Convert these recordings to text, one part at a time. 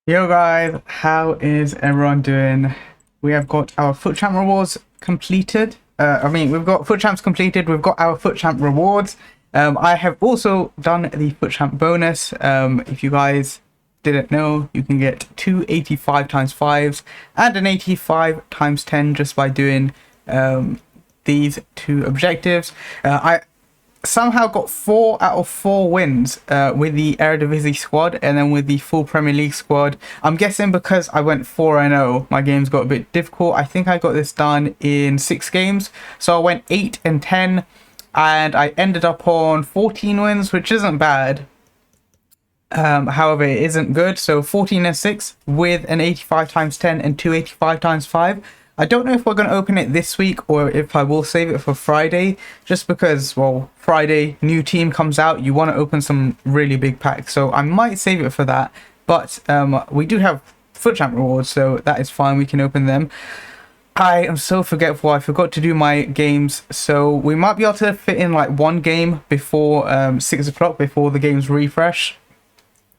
Yo guys, how is everyone doing? We have got our Fut Champ Rewards completed. We've got Fut Champs completed. We've got our Fut Champ Rewards. I have also done the Fut Champ bonus. If you guys didn't know, you can get two 85 times 5s and an 85 times 10 just by doing these two objectives. I somehow got 4 out of 4 wins with the Eredivisie squad and then with the full Premier League squad. I'm guessing because I went 4-0, my games got a bit difficult. I think I got this done in 6 games. So I went 8-10 and I ended up on 14 wins, which isn't bad. However, it isn't good. So 14-6 with an 85 times 10 and two 85 times 5. I don't know if we're going to open it this week or if I will save it for Friday, just because, well, Friday, new team comes out, you want to open some really big packs. So I might save it for that. But we do have Fut Champ rewards, so that is fine. We can open them. I am so forgetful. I forgot to do my games, so we might be able to fit in like one game before 6 o'clock, before the games refresh.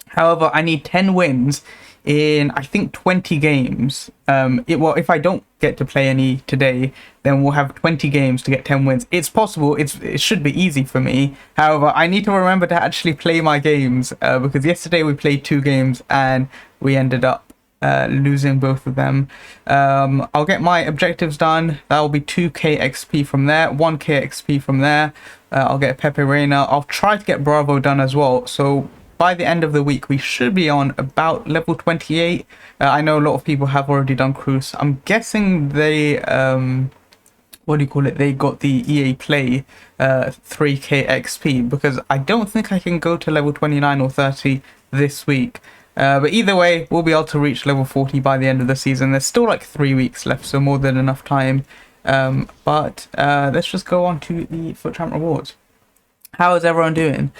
However, I need 10 wins in, I think, 20 games. If I don't get to play any today, then we'll have 20 games to get 10 wins. It's possible. It should be easy for me. However, I need to remember to actually play my games because yesterday we played 2 games and we ended up losing both of them. I'll get my objectives done. That will be 2k XP from there, 1k XP from there. I'll get Pepe Reina. I'll try to get Bravo done as well. So by the end of the week, we should be on about level 28. I know a lot of people have already done Cruise. I'm guessing they, what do you call it? They got the EA Play 3k XP because I don't think I can go to level 29 or 30 this week. But either way, we'll be able to reach level 40 by the end of the season. There's still like 3 weeks left, so more than enough time. But let's just go on to the Fut Champ Rewards. How is everyone doing?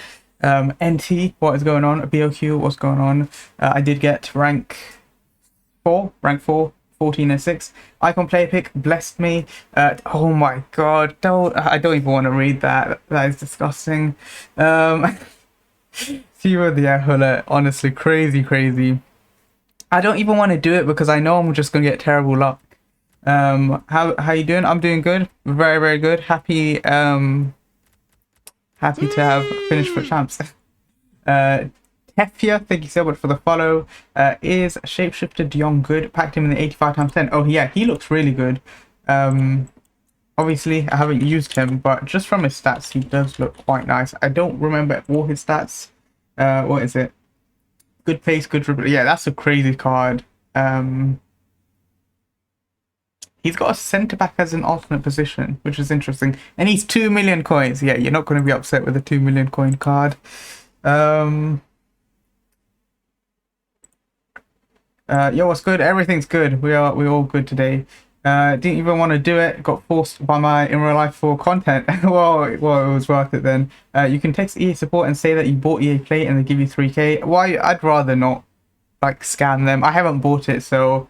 NT, what is going on? BOQ, what's going on? I did get rank 4, 14-6. Icon player pick blessed me. Oh my god, I don't even want to read that. That is disgusting. See with the Hullet, honestly, crazy. I don't even want to do it because I know I'm just gonna get terrible luck. How you doing? I'm doing good, very good. Happy to have finished for champs. Tefia, thank you so much for the follow. Is Shapeshifter Dion good? Packed him in the 85 times 10. Oh yeah, he looks really good. Obviously I haven't used him, but just from his stats he does look quite nice. I don't remember all his stats. What is it? Good pace, good dribble. Yeah, that's a crazy card. He's got a centre back as an alternate position, which is interesting. And he's 2 million coins. Yeah, you're not going to be upset with a 2 million coin card. Yo, what's good? Everything's good. We're all good today. Didn't even want to do it. Got forced by my in real life for content. well, it was worth it then. You can text EA support and say that you bought EA Play and they give you 3k. Why? I'd rather not like scam them. I haven't bought it, so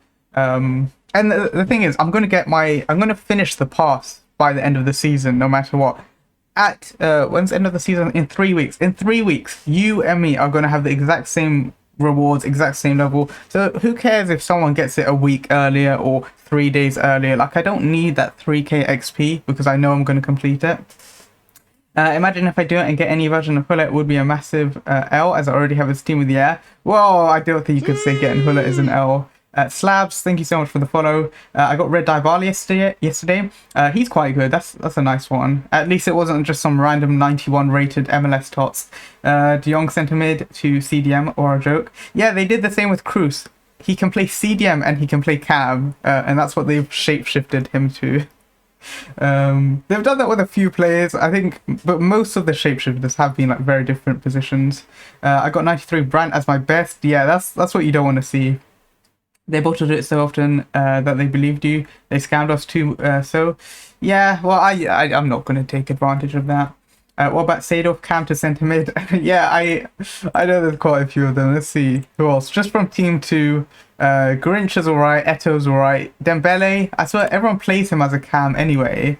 and the thing is, I'm gonna finish the pass by the end of the season, no matter what. At when's the end of the season? In 3 weeks. In 3 weeks, you and me are gonna have the exact same rewards, exact same level. So who cares if someone gets it a week earlier or 3 days earlier? Like, I don't need that 3k XP because I know I'm gonna complete it. Imagine if I do it and get any version of Hullet, it would be a massive L, as I already have a team with the air. Well, I don't think you could say getting Hullet is an L. Slabs, thank you so much for the follow. I got Red Dybala yesterday. He's quite good. That's a nice one. At least it wasn't just some random 91 rated MLS tots. De Jong centre mid to CDM or a joke. Yeah, they did the same with Cruz. He can play CDM and he can play Cam, and that's what they've shapeshifted him to. They've done that with a few players, I think, but most of the shapeshifters have been like very different positions. I got 93 Brandt as my best. Yeah, that's what you don't want to see. They bottled it so often that they believed you. They scammed us too. So, yeah, well, I'm not going to take advantage of that. What about Sadov, Cam to centre mid? Yeah, I know there's quite a few of them. Let's see. Who else? Just from team 2, Grinch is alright, Eto's alright. Dembele, I swear everyone plays him as a Cam anyway.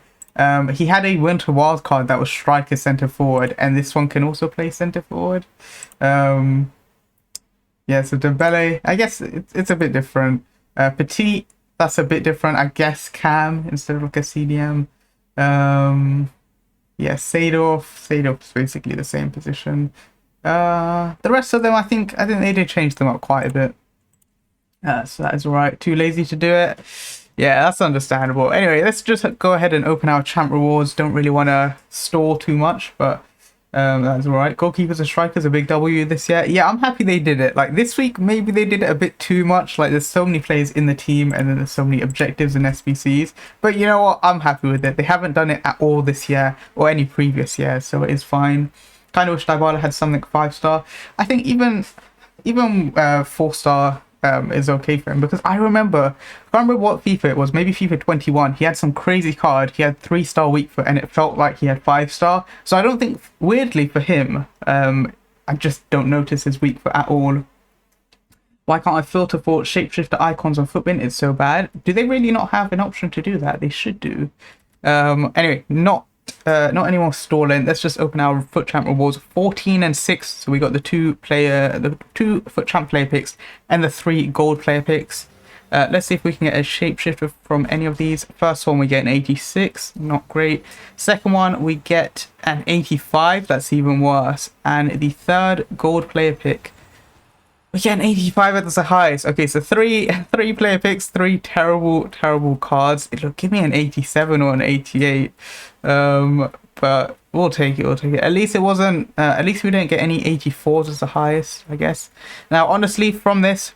He had a winter wildcard that was striker centre forward, and this one can also play centre forward. Yeah, so Dembele, I guess it's a bit different. Petit, that's a bit different. I guess Cam instead of like a CDM. Um, yeah, Seedorf's basically the same position. The rest of them, I think they did change them up quite a bit. So that is all right. Too lazy to do it. Yeah, that's understandable. Anyway, let's just go ahead and open our champ rewards. Don't really want to stall too much, but that's all right. Goalkeepers and strikers, a big W this year. Yeah, I'm happy they did it. Like this week, maybe they did it a bit too much. Like there's so many players in the team, and then there's so many objectives and SBCs. But you know what? I'm happy with it. They haven't done it at all this year or any previous year, so it is fine. Kind of wish Dybala had something 5-star. I think even 4-star is okay for him, because I can't remember what FIFA it was, maybe FIFA 21. He had some crazy card. He had 3-star weak foot, and it felt like he had 5-star. So I don't think, weirdly for him, I just don't notice his weak foot at all. Why can't I filter for shapeshifter icons on Footbin? It's so bad. Do they really not have an option to do that? They should do. Anyway, not any more stalling. Let's just open our Fut Champ rewards. 14 and 6. So we got the two Fut Champ player picks and the 3 gold player picks. Let's see if we can get a shapeshifter from any of these. First one we get an 86, not great. Second one we get an 85, that's even worse. And the third gold player pick, we get an 85 at the highest. Okay, so three player picks, 3 terrible cards. It'll give me an 87 or an 88. But we'll take it. At least it wasn't. At least we didn't get any 84s as the highest, I guess. Now, honestly, from this,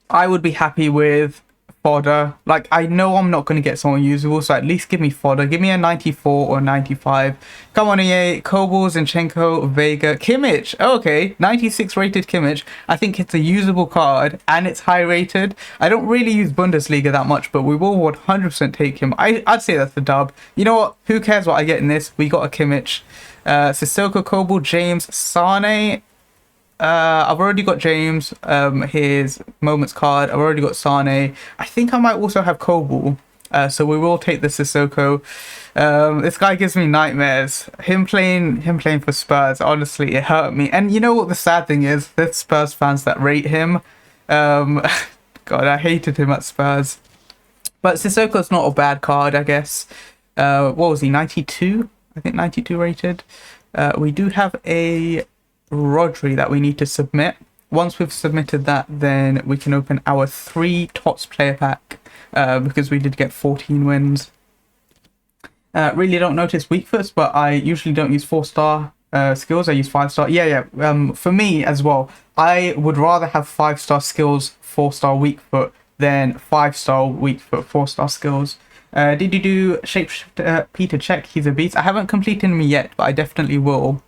I would be happy with fodder. Like, I know I'm not going to get someone usable, so at least give me fodder. Give me a 94 or 95. Come on, EA. Kobel, Zinchenko, Vega, Kimmich. Oh, okay, 96 rated Kimmich. I think it's a usable card, and it's high rated. I don't really use Bundesliga that much, but we will 100% take him. I'd say that's the dub. You know what? Who cares what I get in this? We got a Kimmich. Sissoko, Kobel, James, Sane. I've already got James, his moments card. I've already got Sane. I think I might also have Kobel. So we will take the Sissoko. This guy gives me nightmares. Him playing for Spurs, honestly, it hurt me. And you know what the sad thing is? There's Spurs fans that rate him. God, I hated him at Spurs. But Sissoko's not a bad card, I guess. What was he, 92? I think 92 rated. We do have a Rodri that we need to submit. Once we've submitted that, then we can open our 3 TOTS player pack, because we did get 14 wins. Really don't notice weak foots, but I usually don't use 4-star skills. I use 5-star. Yeah. For me as well, I would rather have 5-star skills, 4-star weak foot, than 5-star weak foot, 4-star skills. Did you do Shapeshifter Peter check? He's a beast. I haven't completed him yet, but I definitely will.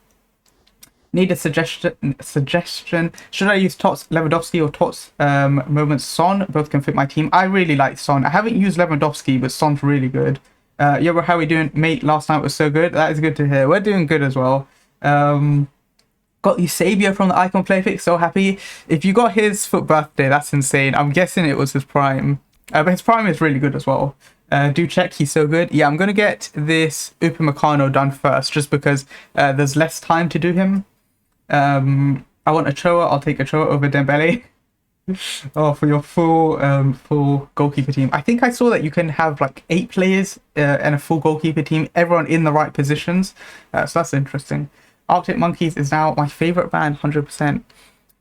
Need a suggestion. Should I use Tots Lewandowski or Tots Moments Son? Both can fit my team. I really like Son. I haven't used Lewandowski, but Son's really good. Yeah, but how are we doing? Mate, last night was so good. That is good to hear. We're doing good as well. Got Eusebio from the Icon Play Pick. So happy. If you got his foot birthday, that's insane. I'm guessing it was his prime. But his prime is really good as well. Do check, he's so good. Yeah, I'm going to get this Upamecano done first, just because there's less time to do him. I want Ochoa. I'll take Ochoa over Dembele. Oh, for your full goalkeeper team. I think I saw that you can have like 8 players and a full goalkeeper team, everyone in the right positions. So that's interesting. Arctic Monkeys is now my favorite band, 100%.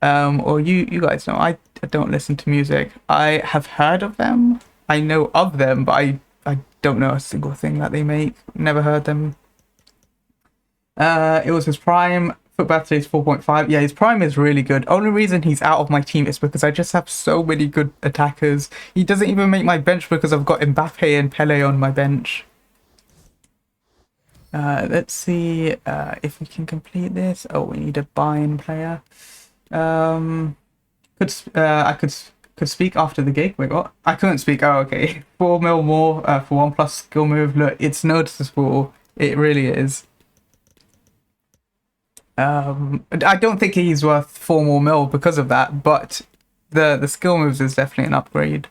Or you guys know, I don't listen to music. I have heard of them. I know of them, but I don't know a single thing that they make. Never heard them. It was his prime. Foot birthday is 4.5. Yeah, his prime is really good. Only reason he's out of my team is because I just have so many good attackers. He doesn't even make my bench because I've got Mbappe and Pele on my bench. Let's see if we can complete this. Oh, we need a buy-in player. I could speak after the gig. Wait, what? I couldn't speak. Oh, okay. 4 mil more for 1+ skill move. Look, it's noticeable. It really is. I don't think he's worth 4 more mil because of that, but the skill moves is definitely an upgrade.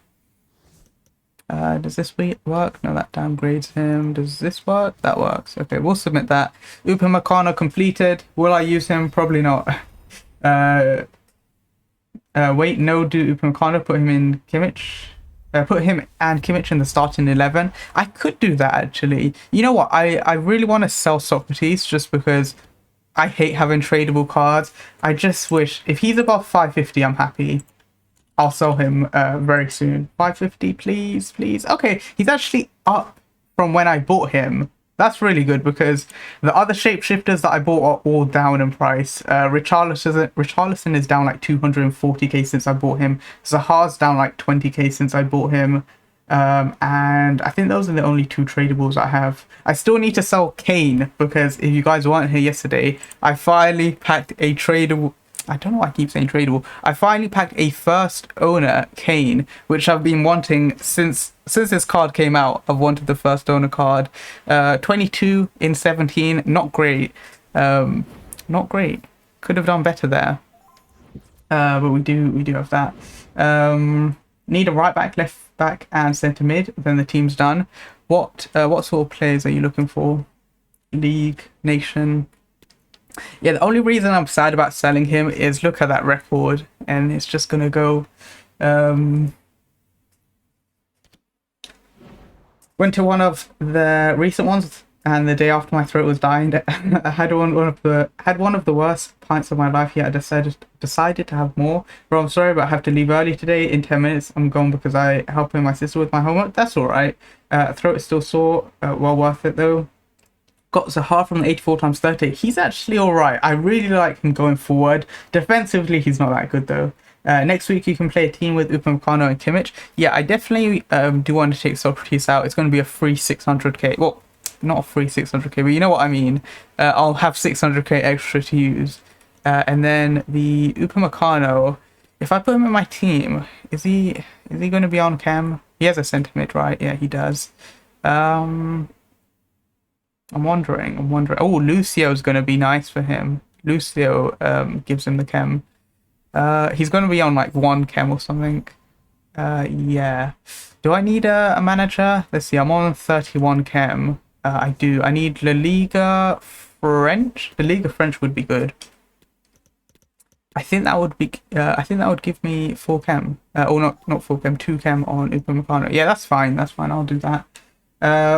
Does this work? No, that downgrades him. Does this work? That works. Okay, we'll submit that. Upamecano completed. Will I use him? Probably not. Wait, no, do Upamecano, put him in Kimmich. Put him and Kimmich in the starting 11. I could do that actually. You know what? I really want to sell Socrates just because I hate having tradable cards. I just wish if he's above 550, I'm happy. I'll sell him very soon. 550, please, please. Okay, he's actually up from when I bought him. That's really good because the other shapeshifters that I bought are all down in price. Richarlison is down like 240k since I bought him. Zaha's down like 20k since I bought him. And I think those are the only two tradables I have. I still need to sell Kane because if you guys weren't here yesterday, I finally packed a tradable. I don't know why I keep saying tradable. I finally packed a first owner Kane, which I've been wanting since this card came out. I've wanted the first owner card. 22 in 17, not great. Not great. Could have done better there. But we do have that. Need a right back, left back, and centre mid. Then the team's done. What sort of players are you looking for? League, nation. Yeah, the only reason I'm sad about selling him is look at that record, and it's just gonna go. Went to one of the recent ones, and the day after my throat was dying, I had one of the worst pints of my life. Yet I decided to have more. Bro, I'm sorry, but I have to leave early today. In 10 minutes, I'm gone because I helping my sister with my homework. That's all right. Throat is still sore. Well worth it though. Got Zaha from the 84 times 30. He's actually all right. I really like him going forward. Defensively, he's not that good though. Next week, you can play a team with Upamecano and Kimmich. Yeah, I definitely do want to take Socrates out. It's going to be a free 600k. Well, not a free 600k, but you know what I mean. I'll have 600k extra to use. And then the Upamecano, if I put him in my team, is he going to be on chem? He has a centre mid, right? Yeah, he does. I'm wondering. Oh, Lucio's going to be nice for him. Lucio gives him the chem. He's going to be on like 1 chem or something. Yeah. Do I need a manager? Let's see. I'm on 31 chem. I do. I need La Liga French. La Liga French would be good. I think that would be. I think that would give me 4 chem. Or not 4 chem. 2 chem on Upamecano. Yeah, that's fine. That's fine. I'll do that.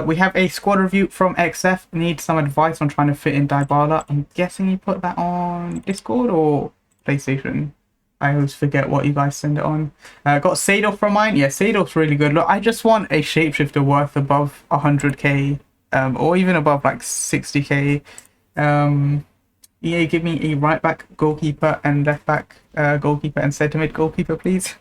We have a squad review from XF. Need some advice on trying to fit in Dybala. I'm guessing you put that on Discord or PlayStation. I always forget what you guys send it on. Got Seedorf from mine. Yeah, Seedorf's really good. Look, I just want a shapeshifter worth above 100k, or even above like 60k. EA, give me a right back goalkeeper and left back goalkeeper and centre mid goalkeeper, please.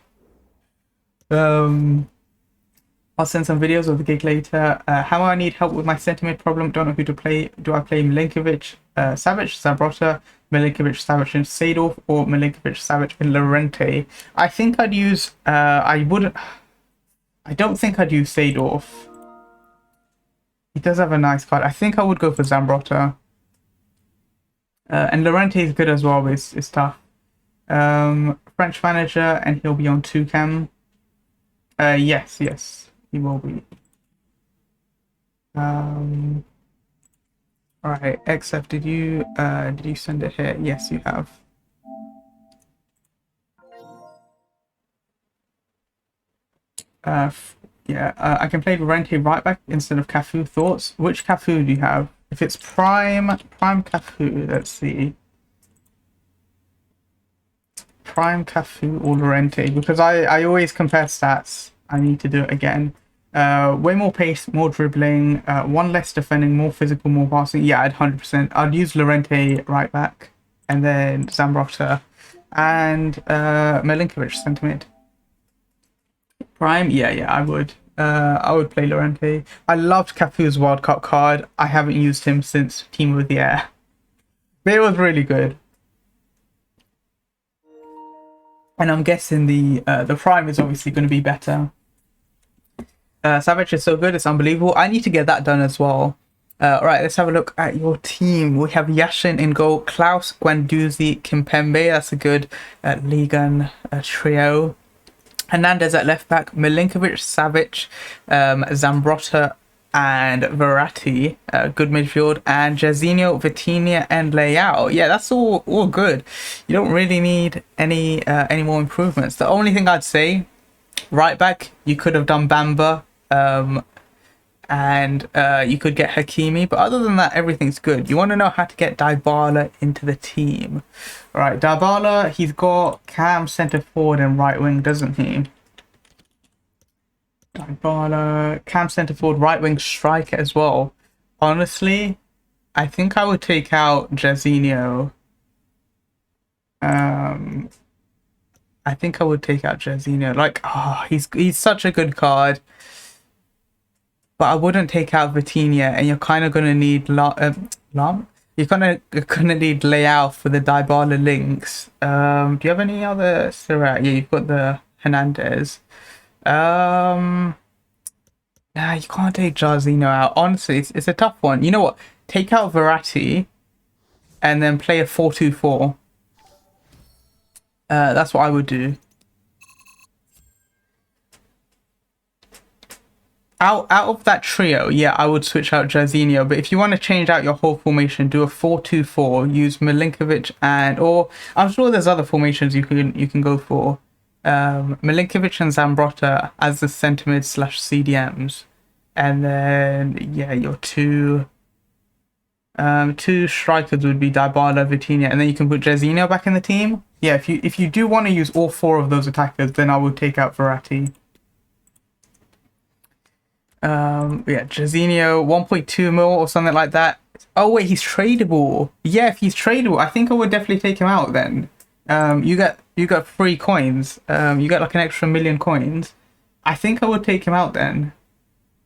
I'll send some videos of the gig later. How I need help with my centre mid problem. Don't know who to play. Do I play Milinkovic, Savic, Zambrotta, Milinkovic, Savic, and Seedorf, or Milinkovic, Savic, and Llorente? I think I'd use. I don't think I'd use Seedorf. He does have a nice card. I think I would go for Zambrotta. And Llorente is good as well, but it's tough. French manager, and he'll be on 2 chem. Yes, he will be. Alright, XF, did you send it here? Yes, you have. Yeah, I can play Llorente right back instead of Cafu. Thoughts? Which Cafu do you have? If it's prime Cafu, let's see. Prime Cafu or Llorente, because I always compare stats. I need to do it again. Way more pace, more dribbling, 1 less defending, more physical, more passing. Yeah, I'd 100%. I'd use Llorente right back, and then Zambrotta, and Milinkovic centre mid. Prime, yeah, I would. I would play Llorente. I loved Cafu's World Cup card. I haven't used him since Team of the Year. But it was really good. And I'm guessing the Prime is obviously going to be better. Savic is so good, it's unbelievable. I need to get that done as well. Alright, let's have a look at your team. We have Yashin in goal, Klaus, Guendouzi, Kimpembe. That's a good Ligan trio. Hernandez at left back, Milinkovic, Savic, Zambrotta, and Verratti, good midfield, and Jairzinho, Vitinha, and Leao. Yeah, that's all good. You don't really need any more improvements. The only thing I'd say, right back, you could have done Bamba, and you could get Hakimi, but other than that, everything's good. You want to know how to get Dybala into the team. All right, Dybala, he's got Cam centre forward and right wing, doesn't he? Dybala, Cam centre forward, right wing striker as well. Honestly, I think I would take out Jairzinho. I think I would take out Jairzinho. Like, he's such a good card. But I wouldn't take out Vitinha, and you're kind of gonna need Lam. You're gonna need Leao for the Dybala links. Do you have any other Sirat? Yeah, you've got the Hernandez. Nah, you can't take Jairzinho out. Honestly, it's a tough one. You know what? Take out Verratti, and then play a 4-2-4. That's what I would do. Out of that trio, yeah, I would switch out Jairzinho. But if you want to change out your whole formation, do a 4-2-4. Use Milinkovic or I'm sure there's other formations you can go for. Milinkovic and Zambrotta as the centre mid / CDMs, and then yeah, your two strikers would be Dybala, Vitinha, and then you can put Jairzinho back in the team. Yeah, if you do want to use all 4 of those attackers, then I would take out Verratti. Yeah, Jairzinho 1.2 mil or something like that. Oh wait, he's tradable. Yeah, if he's tradable, I think I would definitely take him out then. You got free coins. You get like an extra 1 million coins. I think I would take him out then.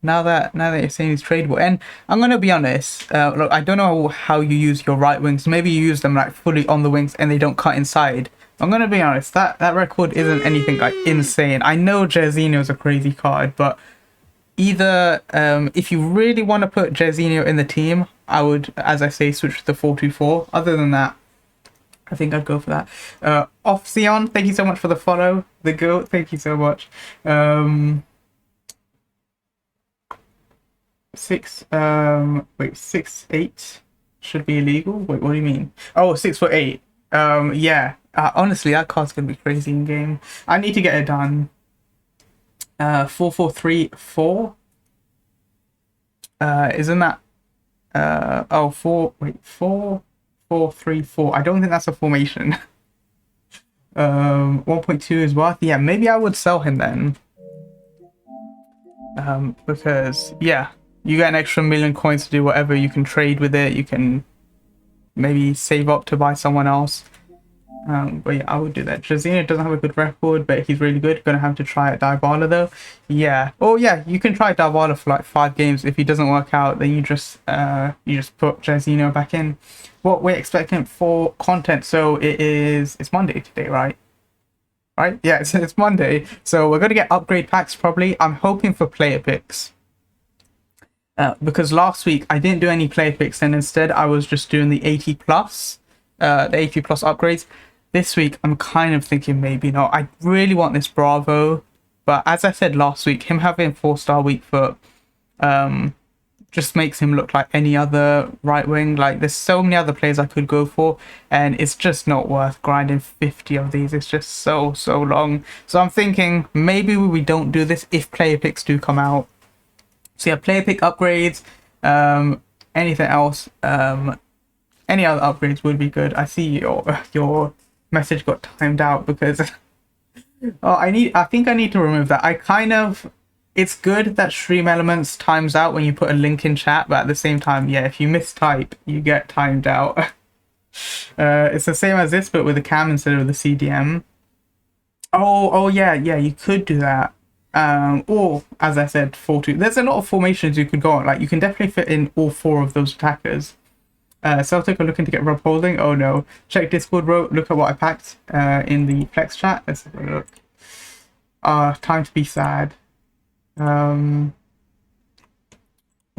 Now that you're saying he's tradable, and I'm gonna be honest. Look, I don't know how you use your right wings. Maybe you use them like fully on the wings and they don't cut inside. I'm gonna be honest. That record isn't anything like insane. I know Jairzinho is a crazy card, but either if you really want to put Jairzinho in the team, I would, as I say, switch to the 4-2-4. Other than that, I think I'd go for that. Off Sion, thank you so much for the follow. The goat, thank you so much. 6'8" should be illegal. Wait, what do you mean? Oh, 6'8". Yeah. Honestly, that card's gonna be crazy in game. I need to get it done. 4-4-3-4. Isn't that 4-4-3-4. I don't think that's a formation. 1.2 is worth. Yeah, maybe I would sell him then. Because yeah, you get an extra 1 million coins to do whatever. You can trade with it. You can maybe save up to buy someone else. But yeah, I would do that. Jairzinho doesn't have a good record, but he's really good. Gonna have to try at Dybala though. Yeah. Oh yeah, you can try Dybala for like 5 games. If he doesn't work out, then you just put Jairzinho back in. What we're expecting for content. So it's Monday today, right? Right? Yeah, it's Monday. So we're gonna get upgrade packs probably. I'm hoping for player picks. Because last week I didn't do any player picks, and instead I was just doing the 80+, the 80+ upgrades. This week, I'm kind of thinking maybe not. I really want this Bravo, but as I said last week, him having 4-star weak foot just makes him look like any other right wing. Like, there's so many other players I could go for, and it's just not worth grinding 50 of these. It's just so long. So I'm thinking maybe we don't do this if player picks do come out. So yeah, player pick upgrades, anything else, any other upgrades would be good. I see your message got timed out because I think I need to remove that. It's good that Stream Elements times out when you put a link in chat, but at the same time, yeah, if you mistype, you get timed out. It's the same as this, but with a cam instead of the CDM. Oh yeah, you could do that. Or as I said, 4-2. There's a lot of formations you could go on. Like, you can definitely fit in all 4 of those attackers. Celtic are looking to get Rob Holding. Oh no. Check Discord, bro. Look at what I packed in the flex chat. Let's have a look. Time to be sad. What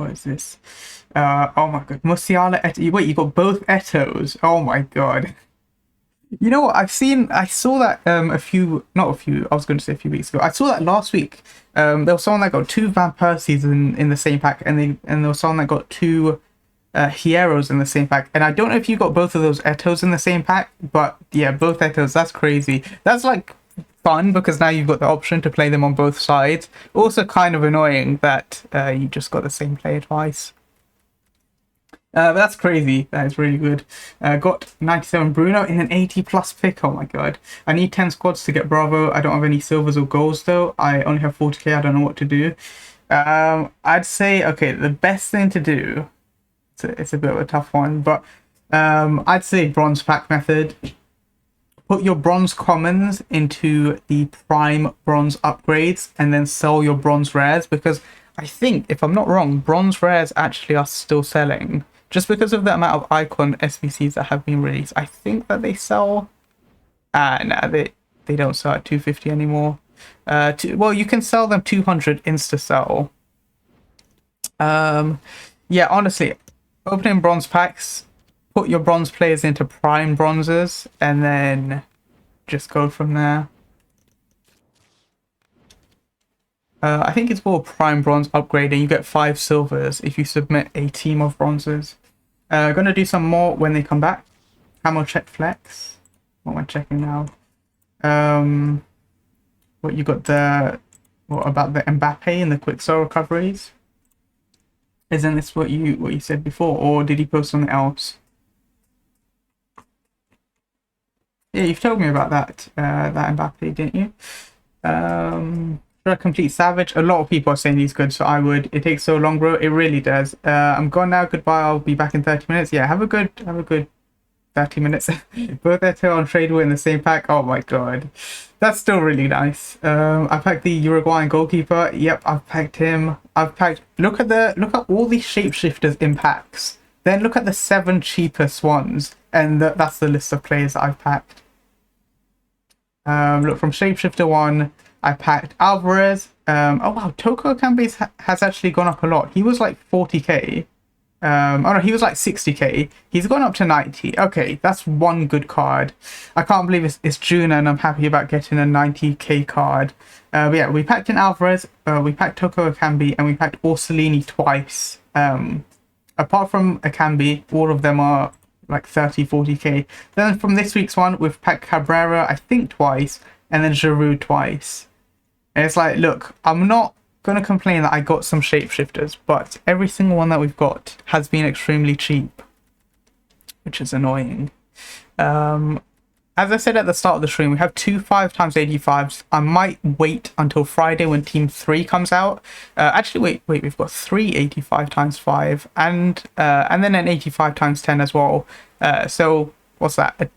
is this? Oh my god. Musiala, wait, you got both Etos. Oh my god. You know what? I saw that I was going to say a few weeks ago. I saw that last week. There was someone that got 2 Van Persies in the same pack, and there was someone that got 2 Hieros in the same pack. And I don't know if you got both of those Etos in the same pack, but yeah, both Etos. That's crazy. That's like fun because now you've got the option to play them on both sides. Also, kind of annoying that you just got the same player twice. But that's crazy. That is really good. Got 97 Bruno in an 80 plus pick. Oh my god. I need 10 squads to get Bravo. I don't have any silvers or golds though. I only have 40k. I don't know what to do. I'd say, okay, the best thing to do, it's a bit of a tough one, but I'd say bronze pack method. Put your bronze commons into the prime bronze upgrades and then sell your bronze rares, because I think, if I'm not wrong, bronze rares actually are still selling. Just because of the amount of icon SBCs that have been released, I think that they sell. Nah, they don't sell at 250 anymore. Well, you can sell them 200 insta sell. Yeah, honestly, opening bronze packs, put your bronze players into prime bronzes, and then just go from there. I think it's called Prime Bronze Upgrade, and you get 5 silvers if you submit a team of bronzes. Gonna do some more when they come back. Camo check flex. What am I checking now? What you got there? What about the Mbappe and the quick soul recoveries? Isn't this what you said before, or did he post something else? Yeah, you've told me about that that Mbappe, didn't you? Should I complete Savage? A lot of people are saying he's good, so I would. It takes so long, bro. It really does. I'm gone now. Goodbye. I'll be back in 30 minutes. Yeah, have a good 30 minutes. Both Eto on tradable in the same pack. Oh my god, that's still really nice. I packed the Uruguayan goalkeeper. Yep, I've packed him. I've packed. Look at all these shapeshifters in packs. Then look at the 7 cheapest ones, and that's the list of players that I've packed. Look, from shapeshifter 1. I packed Alvarez. Oh wow, Toko Akambi has actually gone up a lot. He was like 40k. Oh no, he was like 60k. He's gone up to 90. Okay, that's one good card. I can't believe it's June and I'm happy about getting a 90k card. But yeah, we packed in Alvarez, we packed Toko Akambi, and we packed Orsolini twice. Apart from Akambi, all of them are like 30-40k. Then from this week's one, we've packed Cabrera, I think twice, and then Giroud twice. And it's like, look, I'm not going to complain that I got some shapeshifters, but every single one that we've got has been extremely cheap, which is annoying. As I said at the start of the stream, we have 2 5x85s. I might wait until Friday when Team 3 comes out. Actually, wait, we've got 3 85x5 and then an 85x10 as well. So what's that?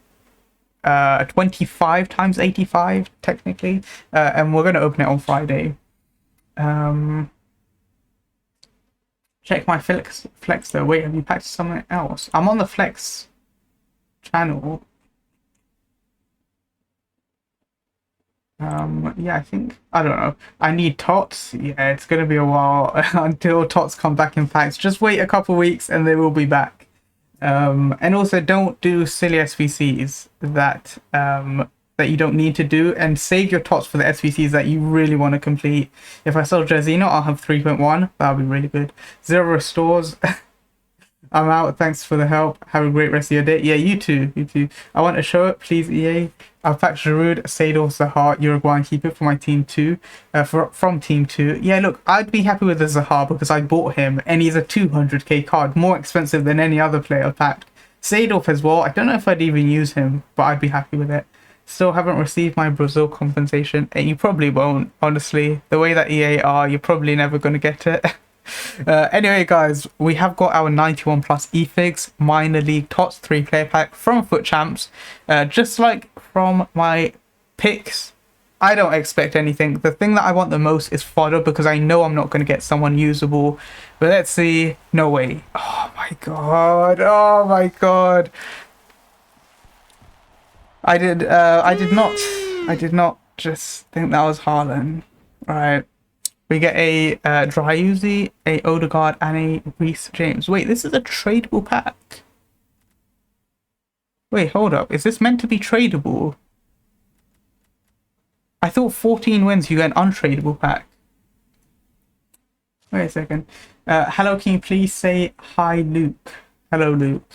25x85 technically, and we're going to open it on Friday. Check my flex though. Wait, have you packed something else? I'm on the flex channel. Yeah, I think, I don't know. I need tots. Yeah, it's going to be a while until tots come back in packs. Just wait a couple weeks and they will be back. And also don't do silly SVCs that you don't need to do, and save your tots for the SVCs that you really want to complete. If I sell Jerzino, I'll have 3.1. That'll be really good. 0 restores. I'm out. Thanks for the help. Have a great rest of your day. Yeah, you too. You too. I want to show it, please, EA. I've packed Giroud, Seydorf, Zaha, Uruguayan keeper for my team 2. From team 2. Yeah, look, I'd be happy with the Zaha because I bought him and he's a 200k card, more expensive than any other player I've packed. Seydorf as well. I don't know if I'd even use him, but I'd be happy with it. Still haven't received my Brazil compensation, and you probably won't, honestly. The way that EA are, you're probably never going to get it. Anyway, guys, we have got our 91 plus eFigs minor league tots 3-player pack from Fut Champs. Just like from my picks, I don't expect anything. The thing that I want the most is fodder, because I know I'm not going to get someone usable. But let's see. No way. Oh my god. Oh my god. I did not just think that was Haaland. Right. We get a Dryuzi, a Odegaard, and a Reece James. Wait, this is a tradable pack. Wait, hold up. Is this meant to be tradable? I thought 14 wins you get an untradeable pack. Wait a second. Hello, can you please say hi, Luke? Hello, Luke.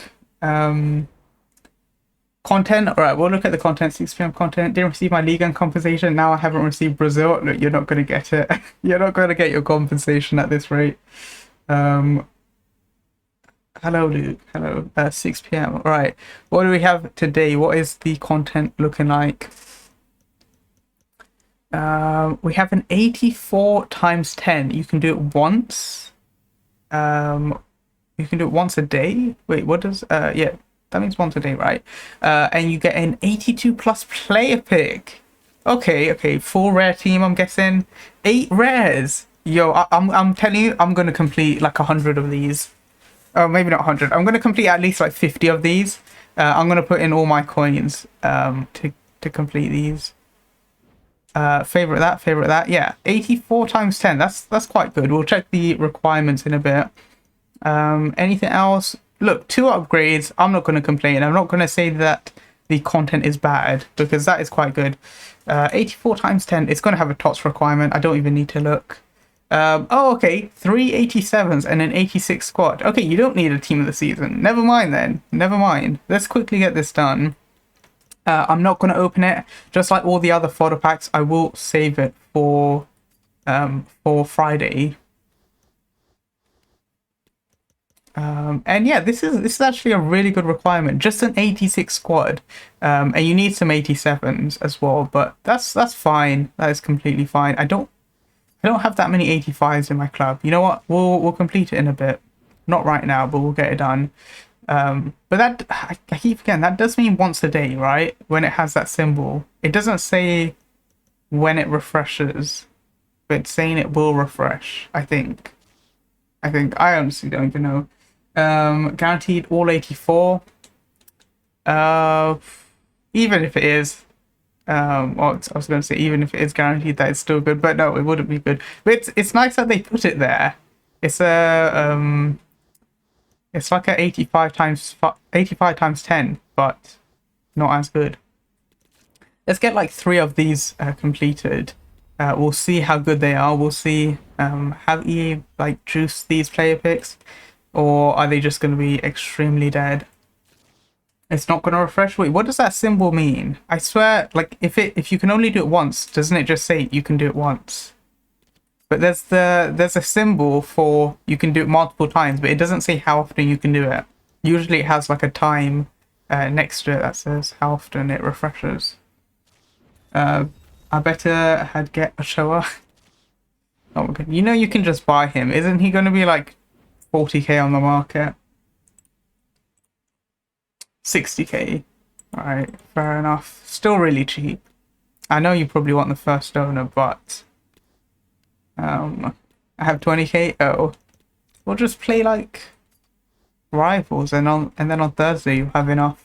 Content. All right, we'll look at the content. 6 p.m. content. Didn't receive my league and compensation. Now I haven't received Brazil. Look, you're not going to get it. You're not going to get your compensation at this rate. Hello, Luke. Hello. 6 p.m. All right. What do we have today? What is the content looking like? We have an 84 times 10. You can do it once. You can do it once a day. Wait, what does yeah, that means once a day, right? And you get an 82 plus player pick. Okay, full rare team, I'm guessing. 8 rares. Yo, I'm telling you, I'm gonna complete like 100 of these. Oh, maybe not 100. I'm gonna complete at least like 50 of these. I'm gonna put in all my coins to complete these. Favorite that. Yeah, 84 times 10. That's quite good. We'll check the requirements in a bit. Anything else? Look, 2 upgrades. I'm not going to complain. I'm not going to say that the content is bad because that is quite good. 84 times 10. It's going to have a TOTS requirement. I don't even need to look. Oh, okay. 3 87s and an 86 squad. Okay, you don't need a team of the season. Never mind then. Never mind. Let's quickly get this done. I'm not going to open it. Just like all the other fodder packs, I will save it for Friday. And yeah, this is actually a really good requirement. Just an 86 squad, and you need some 87s as well. But that's fine. That is completely fine. I don't have that many 85s in my club. You know what? We'll complete it in a bit. Not right now, but we'll get it done. But that I keep forgetting that does mean once a day, right? When it has that symbol, it doesn't say when it refreshes, but it's saying it will refresh. I think. I honestly don't even know. Guaranteed all 84. Even if it is, well, I was going to say even if it is guaranteed that it's still good, but no, it wouldn't be good. But it's nice that they put it there. It's a it's like a 85 times 10, but not as good. Let's get like 3 of these completed. We'll see how good they are. We'll see how EA like juice these player picks, or are they just going to be extremely dead? It's not going to refresh. Wait, what does that symbol mean? I swear, like if you can only do it once, doesn't it just say you can do it once? But there's a symbol for you can do it multiple times, but it doesn't say how often you can do it. Usually it has like a time next to it that says how often it refreshes. I better had get a shower. Oh my god, you know you can just buy him. Isn't he going to be like 40k on the market? 60k. Alright, fair enough. Still really cheap. I know you probably want the first owner, but I have 20k. Oh, we'll just play like rivals, and then on Thursday you'll have enough.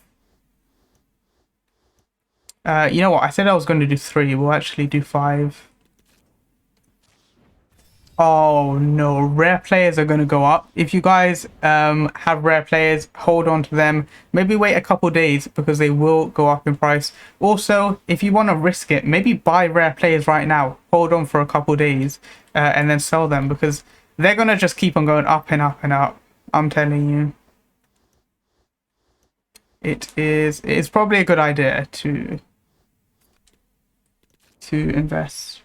You know what? I said I was going to do 3. We'll actually do 5. Oh no, rare players are going to go up. If you guys have rare players, hold on to them. Maybe wait a couple days because they will go up in price. Also, if you want to risk it, maybe buy rare players right now. Hold on for a couple days and then sell them because they're going to just keep on going up and up and up. I'm telling you. It's probably a good idea to invest.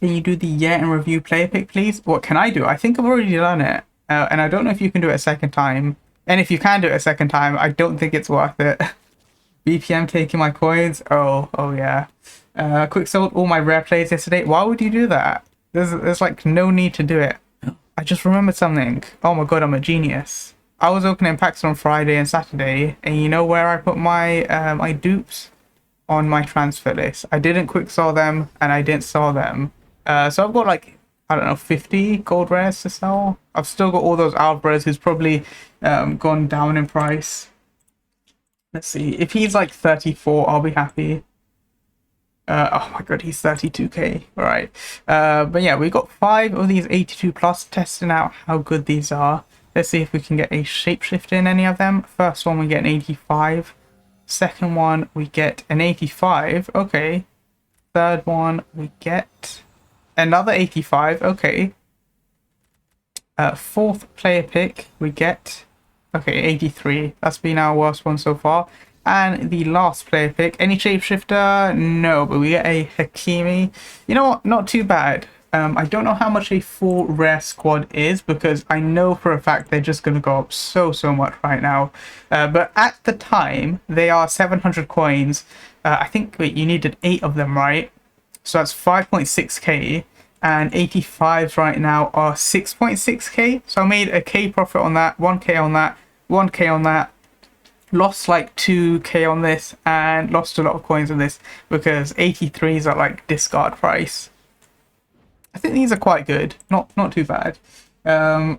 Can you do the year in review player pick, please? What can I do? I think I've already done it. And I don't know if you can do it a second time. And if you can do it a second time, I don't think it's worth it. BPM taking my coins. Oh yeah. Quick sold all my rare plays yesterday. Why would you do that? There's like no need to do it. I just remembered something. Oh my god, I'm a genius. I was opening packs on Friday and Saturday, and you know where I put my my dupes? On my transfer list. I didn't quick sell them, and I didn't sell them. So I've got like, I don't know, 50 gold rares to sell. I've still got all those Alvarez who's probably gone down in price. Let's see. If he's like 34, I'll be happy. Oh my god, he's 32k. All right. But yeah, we got 5 of these 82 plus, testing out how good these are. Let's see if we can get a shapeshift in any of them. First one, we get an 85. Second one, we get an 85. Okay. Third one, we get another 85. Okay. Fourth player pick, we get, okay, 83. That's been our worst one so far. And the last player pick, any shapeshifter? No, but we get a Hakimi. You know what? Not too bad. I don't know how much a full rare squad is because I know for a fact they're just going to go up so much right now. But at the time, they are 700 coins. I think, wait, you needed 8 of them, right? So that's 5.6k. And 85s right now are 6.6k. So I made a K profit on that, 1k on that, 1k on that. Lost like 2k on this and lost a lot of coins on this because 83s are like discard price. I think these are quite good, not too bad.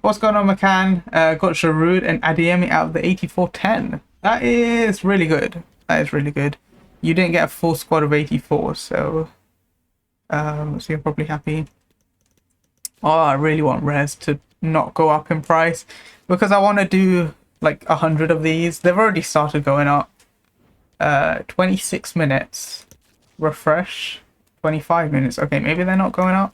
What's going on, McCann? Got Giroud and Adeyemi out of the 84-10. That is really good. That is really good. You didn't get a full squad of 84, so you're probably happy. Oh, I really want rares to not go up in price because I want to do like 100 of these. They've already started going up. 26 minutes. Refresh. 25 minutes. Okay, maybe they're not going up.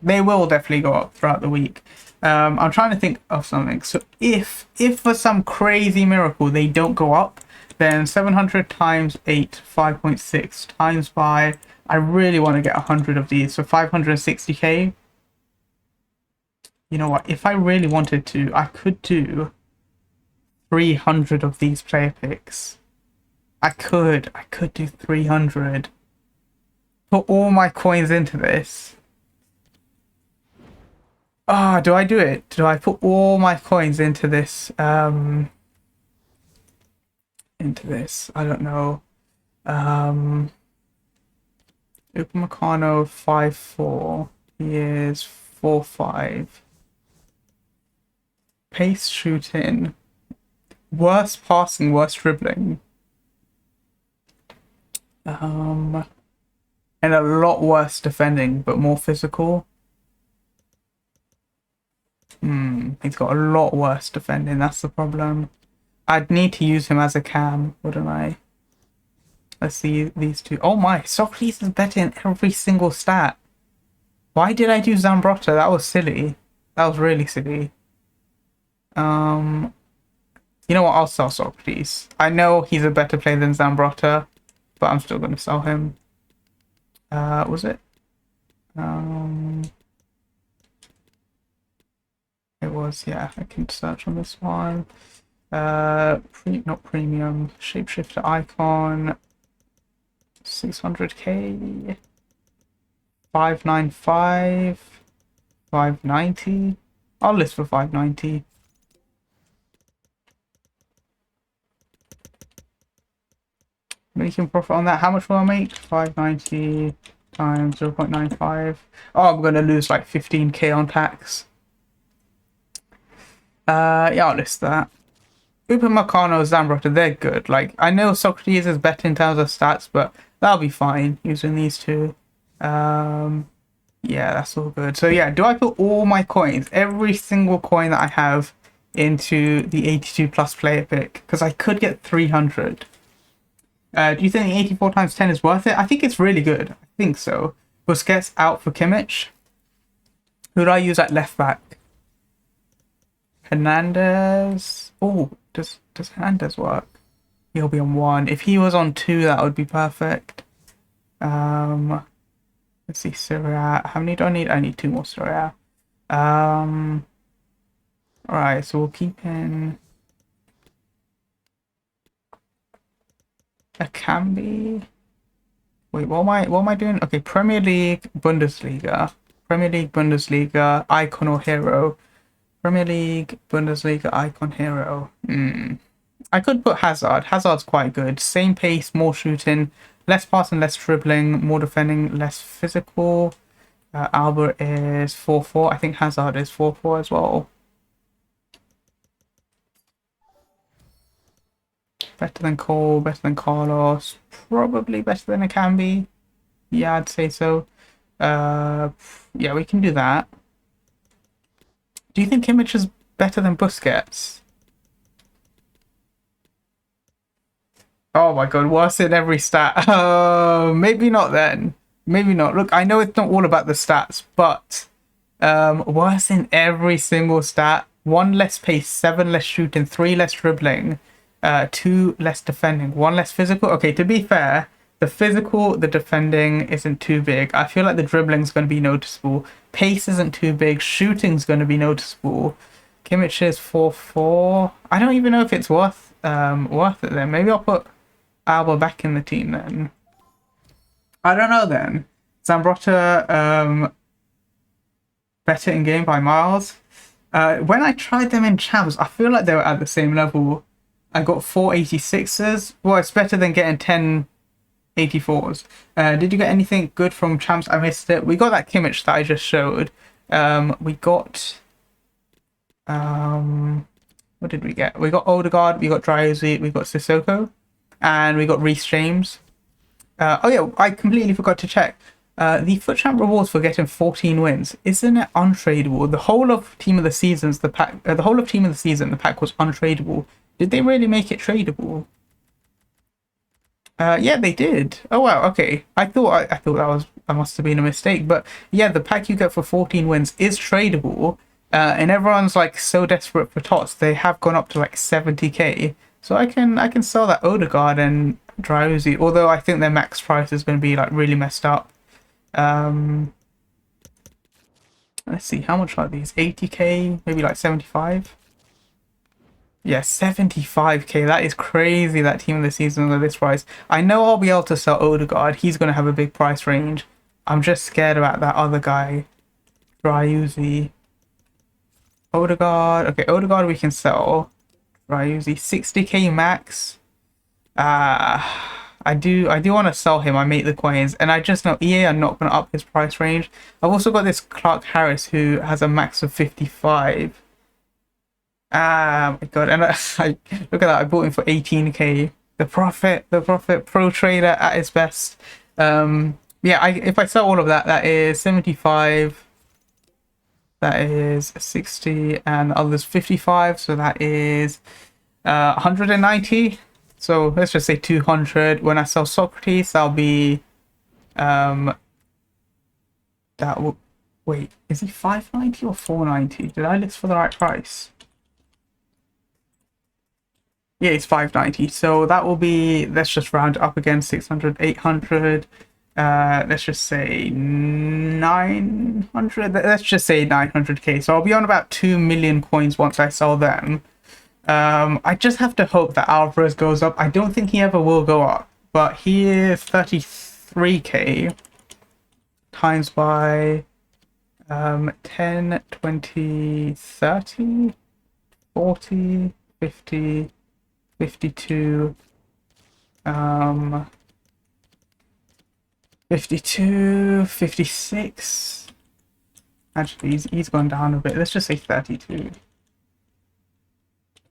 They will definitely go up throughout the week. I'm trying to think of something. So if for some crazy miracle they don't go up, then 700 times 8, 5.6 times by, I really want to get 100 of these. So 560k. You know what? If I really wanted to, I could do 300 of these player picks. I could do 300. Put all my coins into this. Ah, do I do it? Do I put all my coins into this? I don't know. Upamecano 5-4. He is 4-5. Pace shooting. Worse passing, worse dribbling. And a lot worse defending, but more physical. He's got a lot worse defending, that's the problem. I'd need to use him as a cam, wouldn't I? Let's see these two. Oh my, Socrates is better in every single stat. Why did I do Zambrotta? That was silly. That was really silly. You know what? I'll sell Socrates. I know he's a better player than Zambrotta, but I'm still going to sell him. Was it? It was, yeah. I can search on this one. Not premium. Shapeshifter icon. 600k. 595. 590. I'll list for 590. Making profit on that. How much will I make? 590 times 0.95. Oh, I'm gonna lose like 15k on tax. Yeah, I'll list that. Upamecano, Zambrotta, they're good. Like, I know Socrates is better in terms of stats, but that'll be fine using these two. Yeah, that's all good. So yeah, do I put all my coins, every single coin that I have, into the 82 plus player pick? Because I could get 300. Do you think 84 times 10 is worth it? I think it's really good. I think so. Busquets out for Kimmich. Who do I use at left back? Hernandez. Oh, does Hernandez work? He'll be on 1. If he was on 2, that would be perfect. Let's see, Syria. How many do I need? I need 2 more Syria. Alright, so we'll keep in a Cambi. Wait, what am I doing? Okay, Premier League, Bundesliga. Premier League, Bundesliga, icon or hero. Premier League, Bundesliga, icon, hero. I could put Hazard. Hazard's quite good. Same pace, more shooting, less passing, less dribbling, more defending, less physical. Albert is 4-4. I think Hazard is 4-4 as well. Better than Cole, better than Carlos. Probably better than it can be. Yeah, I'd say so. Yeah, we can do that. Do you think Kimmich is better than Busquets? Oh my god, worse in every stat. Maybe not then. Maybe not. Look, I know it's not all about the stats, but Worse in every single stat. 1 less pace, 7 less shooting, 3 less dribbling, 2 less defending, 1 less physical. Okay, to be fair, the defending isn't too big. I feel like the dribbling's going to be noticeable. Pace isn't too big. Shooting's going to be noticeable. Kimmich is 4-4. I don't even know if it's worth it then. Maybe I'll put Alba back in the team then. I don't know then. Zambrotta, better in game by miles. When I tried them in champs, I feel like they were at the same level. I got 486s. Well, it's better than getting 1084s. Did you get anything good from champs? I missed it. We got that Kimmich that I just showed. We got what did we get? We got Odegaard, we got Dryozy, we got Sissoko, and we got Reece James. Oh yeah, I completely forgot to check. The Fut Champs rewards for getting 14 wins, isn't it untradeable? The whole of team of the seasons, the pack was untradeable. Did they really make it tradable? Yeah, they did. Oh wow, okay. I thought that must have been a mistake, but yeah, the pack you get for 14 wins is tradable. And everyone's like so desperate for tots, they have gone up to like 70k. So I can sell that Odegaard and Drowsy, although I think their max price is going to be like really messed up. Let's see, how much are these? 80k, maybe like 75. Yeah, 75k. That is crazy. That team of the season at this price. I know I'll be able to sell Odegaard. He's going to have a big price range. I'm just scared about that other guy, Dryozy. Odegaard. Okay, Odegaard we can sell. Dryozy 60k max. I do want to sell him. I make the coins, and I just know EA are not going to up his price range. I've also got this Clark Harris who has a max of 55. Ah my god, and I look at that. I bought him for 18k. The profit pro trader at its best. Yeah, if I sell all of that, that is 75. That is 60, and the others 55. So that is 190. So let's just say 200. When I sell Socrates, that'll be that will wait. Is he 590 or 490? Did I list for the right price? Yeah, it's 590. So that will be, let's just round it up again, 600, 800. Let's just say 900. Let's just say 900k. So I'll be on about 2 million coins once I sell them. I just have to hope that Alvarez goes up. I don't think he ever will go up, but he is 33k times by 10, 20, 30, 40, 50, 52, 52, 56. Actually, he's gone down a bit. Let's just say 32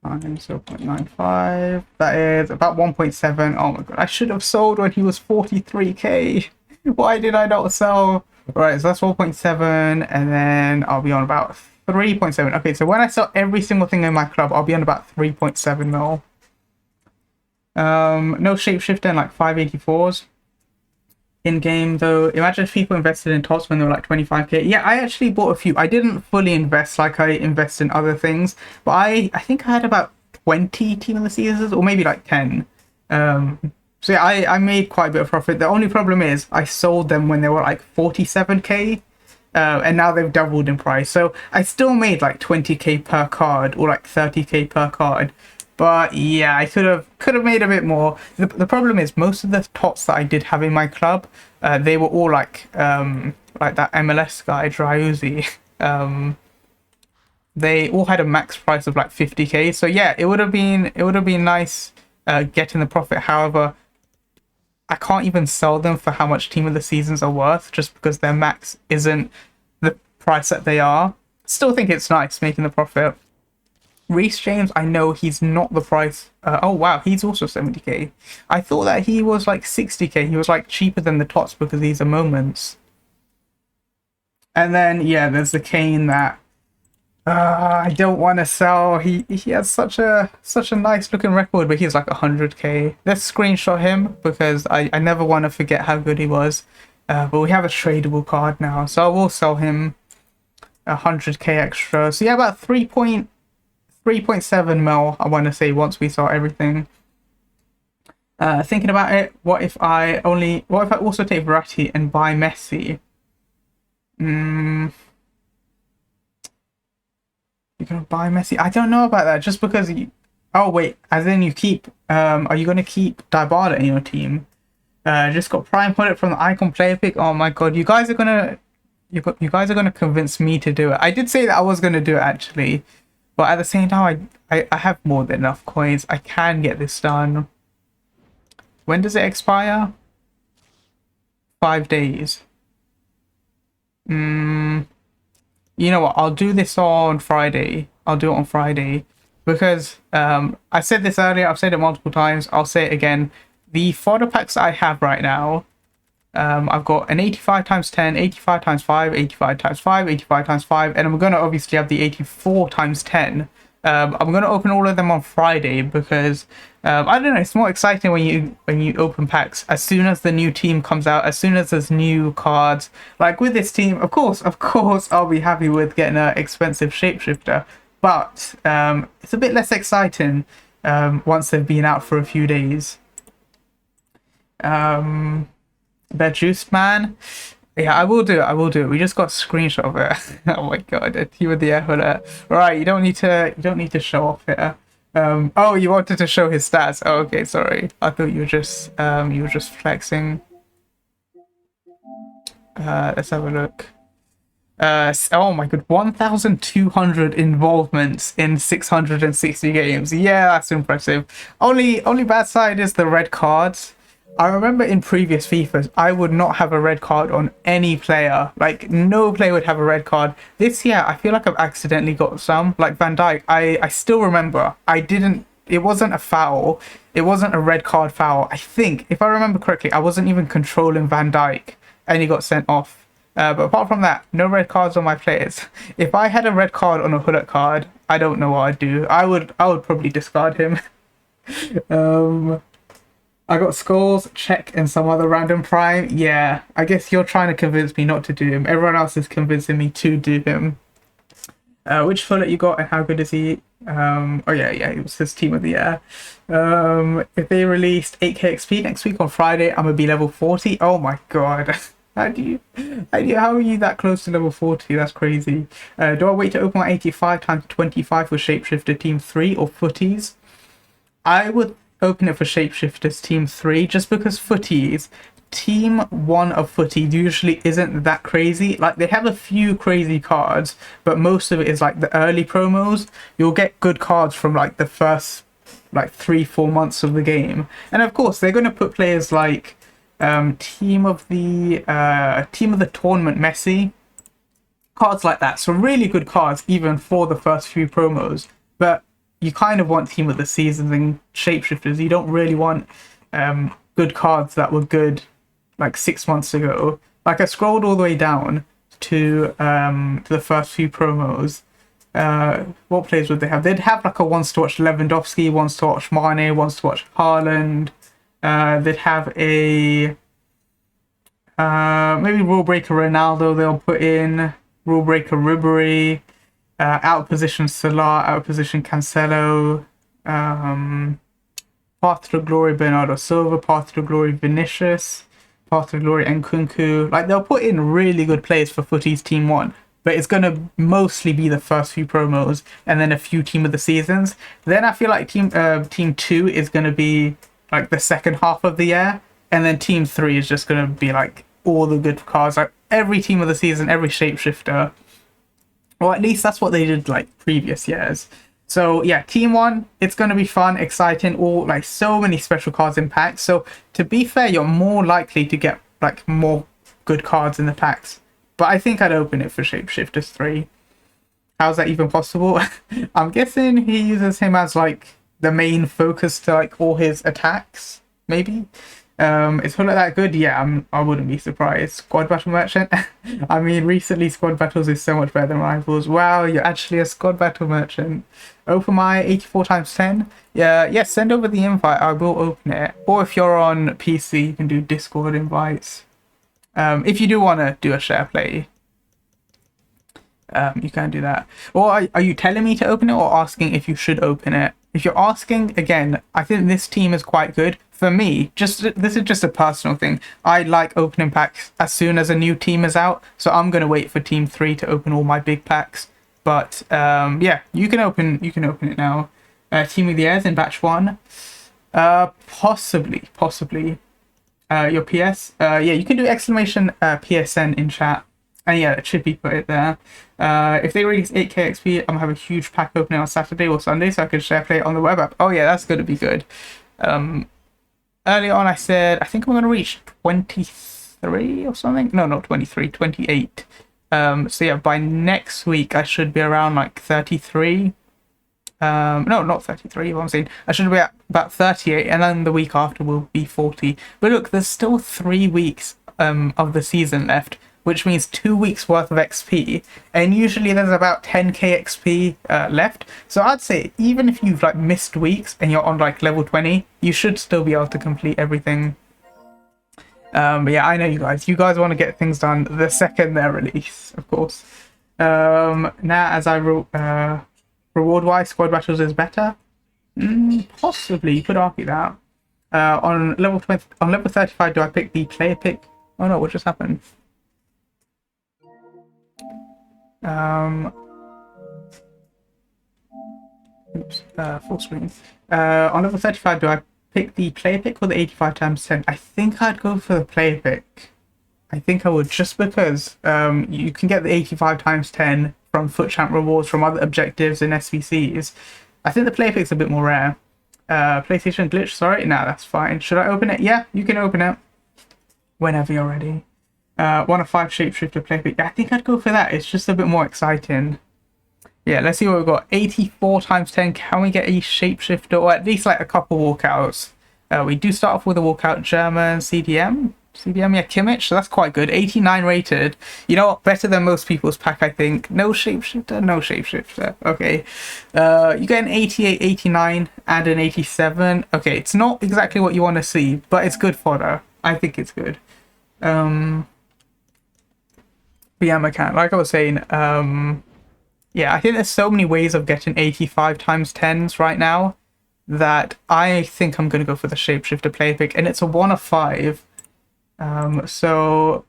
times 0.95. That is about 1.7. Oh my god, I should have sold when he was 43k. Why did I not sell? Right, so that's 4.7, and then I'll be on about 3.7. Okay, so when I sell every single thing in my club, I'll be on about 3.7 mil. No shapeshifter and like 584s. In game though, imagine if people invested in tots when they were like 25k. Yeah, I actually bought a few. I didn't fully invest like I invest in other things, but I think I had about 20 team of the seasons, or maybe like 10. So yeah, I made quite a bit of profit. The only problem is I sold them when they were like 47k, and now they've doubled in price. So I still made like 20k per card or like 30k per card. But yeah, I could have made a bit more. The problem is most of the tots that I did have in my club, they were all like that MLS guy Dryozy. They all had a max price of like 50k. So yeah, it would have been nice getting the profit. However, I can't even sell them for how much team of the seasons are worth, just because their max isn't the price that they are. Still think it's nice making the profit. Reece James, I know he's not the price. Oh wow, he's also 70k. I thought that he was like 60k. He was like cheaper than the tots because these are moments. And then yeah, there's the Kane that I don't want to sell. He has such a nice looking record, but he's like 100k. Let's screenshot him because I never want to forget how good he was. But we have a tradable card now, so I will sell him. 100k extra. So yeah, about 3.7 mil, I want to say, once we saw everything. Thinking about it, what if I also take Verratti and buy Messi? You're gonna buy Messi? I don't know about that. Just because you... Oh wait, as in you keep... are you gonna keep Dybala in your team? Just got Prime Put It from the Icon Player Pick. Oh my god, you guys are gonna... You guys are gonna convince me to do it. I did say that I was gonna do it actually, but at the same time, I have more than enough coins. I can get this done. When does it expire? 5 days. You know what? I'll do this on Friday. I'll do it on Friday because I said this earlier. I've said it multiple times. I'll say it again. The fodder packs I have right now, I've got an 85 times 10, 85 times 5, 85 times 5, 85 times 5, and I'm going to obviously have the 84 times 10. I'm going to open all of them on Friday because I don't know, it's more exciting when you open packs as soon as the new team comes out, as soon as there's new cards. Like with this team, of course I'll be happy with getting an expensive shapeshifter, but it's a bit less exciting once they've been out for a few days. That juice man, yeah, I will do it. We just got a screenshot of it. Oh my god, a team of the effort. Right, you don't need to show off here. Oh, you wanted to show his stats. Oh, okay, sorry. I thought you were just flexing. Let's have a look. Oh my god, 1,200 involvements in 660 games. Yeah, that's impressive. Only bad side is the red cards. I remember in previous FIFAs, I would not have a red card on any player. Like, no player would have a red card. This year, I feel like I've accidentally got some. Like Van Dijk, I still remember. It wasn't a foul. It wasn't a red card foul. I think, if I remember correctly, I wasn't even controlling Van Dijk and he got sent off. But apart from that, no red cards on my players. If I had a red card on a Hullet card, I don't know what I'd do. I would probably discard him. I got Skulls, Check, and some other random Prime. Yeah, I guess you're trying to convince me not to do him. Everyone else is convincing me to do him. Which Fullet you got and how good is he? Oh yeah, it was his team of the year. If they released 8k XP next week on Friday, I'm gonna be level 40. Oh my god. How are you that close to level 40? That's crazy. Do I wait to open my 85 times 25 for Shapeshifter Team 3 or Footies? I would open it for Shapeshifters Team 3 just because Footies, Team 1 of Footies usually isn't that crazy. Like, they have a few crazy cards, but most of it is like the early promos. You'll get good cards from like the first like 3-4 months of the game, and of course they're going to put players like team of the tournament Messi, cards like that. So really good cards even for the first few promos, but you kind of want team of the seasons and shapeshifters. You don't really want good cards that were good like 6 months ago. Like, I scrolled all the way down to the first few promos. What players would they have? They'd have like a once to watch Lewandowski, once to watch Mane, once to watch Haaland. They'd have a maybe Rule Breaker Ronaldo. They'll put in Rule Breaker Ribery. Out of position Salah, out of position Cancelo, Path to Glory Bernardo Silva, Path to Glory Vinicius, Path to Glory Nkunku. Like, they'll put in really good players for Footies Team 1, but it's going to mostly be the first few promos and then a few Team of the Seasons. Then I feel like Team 2 is going to be like the second half of the year, and then Team 3 is just going to be like all the good cards, like every Team of the Season, every Shapeshifter. Or at least that's what they did like previous years. So yeah, Team 1, it's going to be fun, exciting, all like so many special cards in packs. So to be fair, you're more likely to get like more good cards in the packs. But I think I'd open it for Shapeshifters 3. How's that even possible? I'm guessing he uses him as like the main focus to like all his attacks, maybe. Is Hullet that good? Yeah, I wouldn't be surprised. Squad Battle Merchant. I mean, recently Squad Battles is so much better than Rivals. Wow, you're actually a Squad Battle Merchant. Open my 84 times 10. Yeah, send over the invite. I will open it. Or if you're on PC, you can do Discord invites. If you do want to do a share play. You can do that. Or are you telling me to open it or asking if you should open it? If you're asking, again, I think this team is quite good. For me, this is just a personal thing. I like opening packs as soon as a new team is out, so I'm gonna wait for Team 3 to open all my big packs. But yeah, you can open it now. Team of the Airs in batch 1. Possibly. Your PS. Yeah, you can do exclamation PSN in chat. And yeah, it should be put it there. If they release 8k XP, I'm gonna have a huge pack opening on Saturday or Sunday, so I can share play it on the web app. Oh yeah, that's gonna be good. Earlier on I said I think I'm gonna reach 23 or something. No, not 23, 28. So yeah, by next week I should be around like 33. No, not 33. What I'm saying, I should be at about 38, and then the week after will be 40. But look, there's still 3 weeks of the season left, which means 2 weeks worth of XP, and usually there's about 10k XP left. So I'd say even if you've like missed weeks and you're on like level 20, you should still be able to complete everything. But yeah, I know you guys want to get things done the second they're released, of course. Now, as I reward-wise, squad battles is better. Possibly, you could argue that. On level 20, on level 35, do I pick the player pick? Oh no, what just happened? Oops, full screen. On level 35, do I pick the player pick or the 85 times 10? I think I'd go for the player pick. I think I would, just because you can get the 85 times 10 from Fut Champs Rewards, from other objectives and SVCs. I think the player pick's a bit more rare. PlayStation glitch, sorry. No, that's fine. Should I open it? Yeah, you can open it whenever you're ready. 1 of 5 shapeshifter player pick. I think I'd go for that. It's just a bit more exciting. Yeah, let's see what we've got. 84 times 10. Can we get a shapeshifter, or at least like a couple walkouts? We do start off with a walkout German CDM. CDM, yeah, Kimmich, so that's quite good. 89 rated. You know what? Better than most people's pack, I think. No shapeshifter, no shapeshifter. Okay. You get an 88, 89, and an 87. Okay, it's not exactly what you want to see, but it's good fodder. I think it's good. But yeah, mechanic, like I was saying, yeah, I think there's so many ways of getting 85 times 10s right now that I think I'm going to go for the shapeshifter player pick, and it's a 1 of 5. So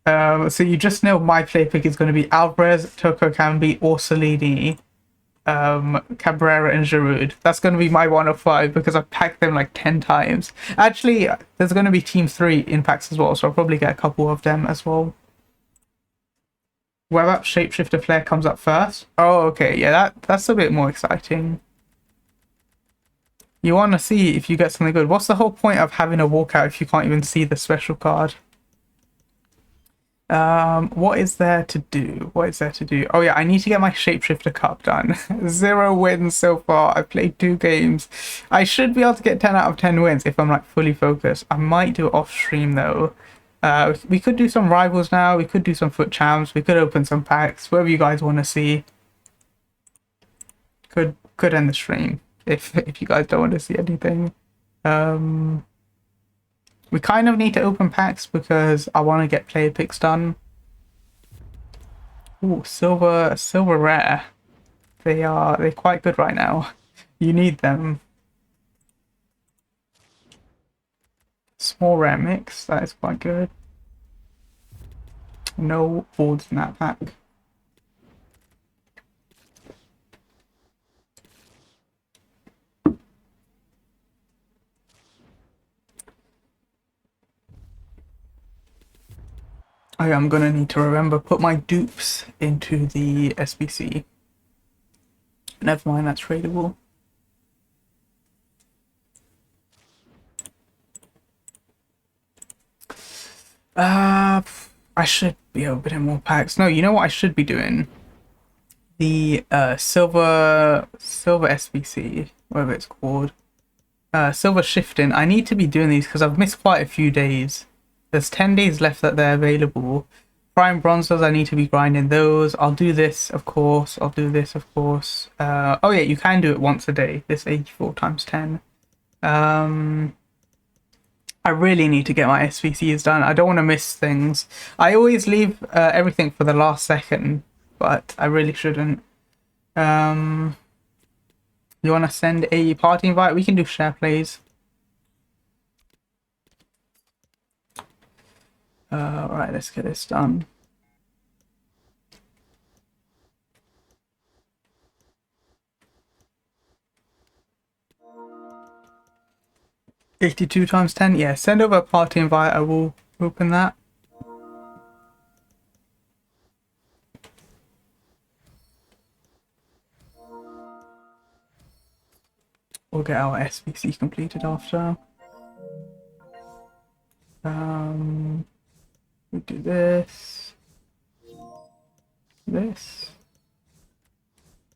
you just know my play pick is going to be Alvarez, Toko Kambi, or Salini, Cabrera, and Giroud. That's going to be my 1 of 5 because I've packed them like 10 times. Actually, there's going to be Team 3 in packs as well, so I'll probably get a couple of them as well. Web app shapeshifter player comes up first. Oh, okay, yeah, that's a bit more exciting. You want to see if you get something good. What's the whole point of having a walkout if you can't even see the special card? What is there to do? What is there to do? Oh yeah, I need to get my Shapeshifter Cup done. 0 wins so far. I've played 2 games. I should be able to get 10 out of 10 wins if I'm like fully focused. I might do it off stream though. We could do some rivals now. We could do some Fut Champs. We could open some packs. Whatever you guys want to see. Could end the stream if you guys don't want to see anything. We kind of need to open packs because I want to get player picks done. Ooh, silver rare. They're quite good right now. You need them. Small rare mix, that is quite good. No boards in that pack. I'm gonna need to remember put my dupes into the SBC. Never mind, that's tradable. I should be opening more packs. No, you know what I should be doing? The silver SBC, whatever it's called. Silver shifting. I need to be doing these because I've missed quite a few days. There's 10 days left that they're available. Prime bronzers, I need to be grinding those. I'll do this, of course. I'll do this, of course. Oh yeah, you can do it once a day. This 84 times 10. I really need to get my SVCs done. I don't want to miss things. I always leave everything for the last second. but I really shouldn't. You want to send a party invite? We can do share plays. Right, let's get this done. $82 times 10. Yeah, send over a party invite. I will open that. We'll get our SBC completed after. We do this. This.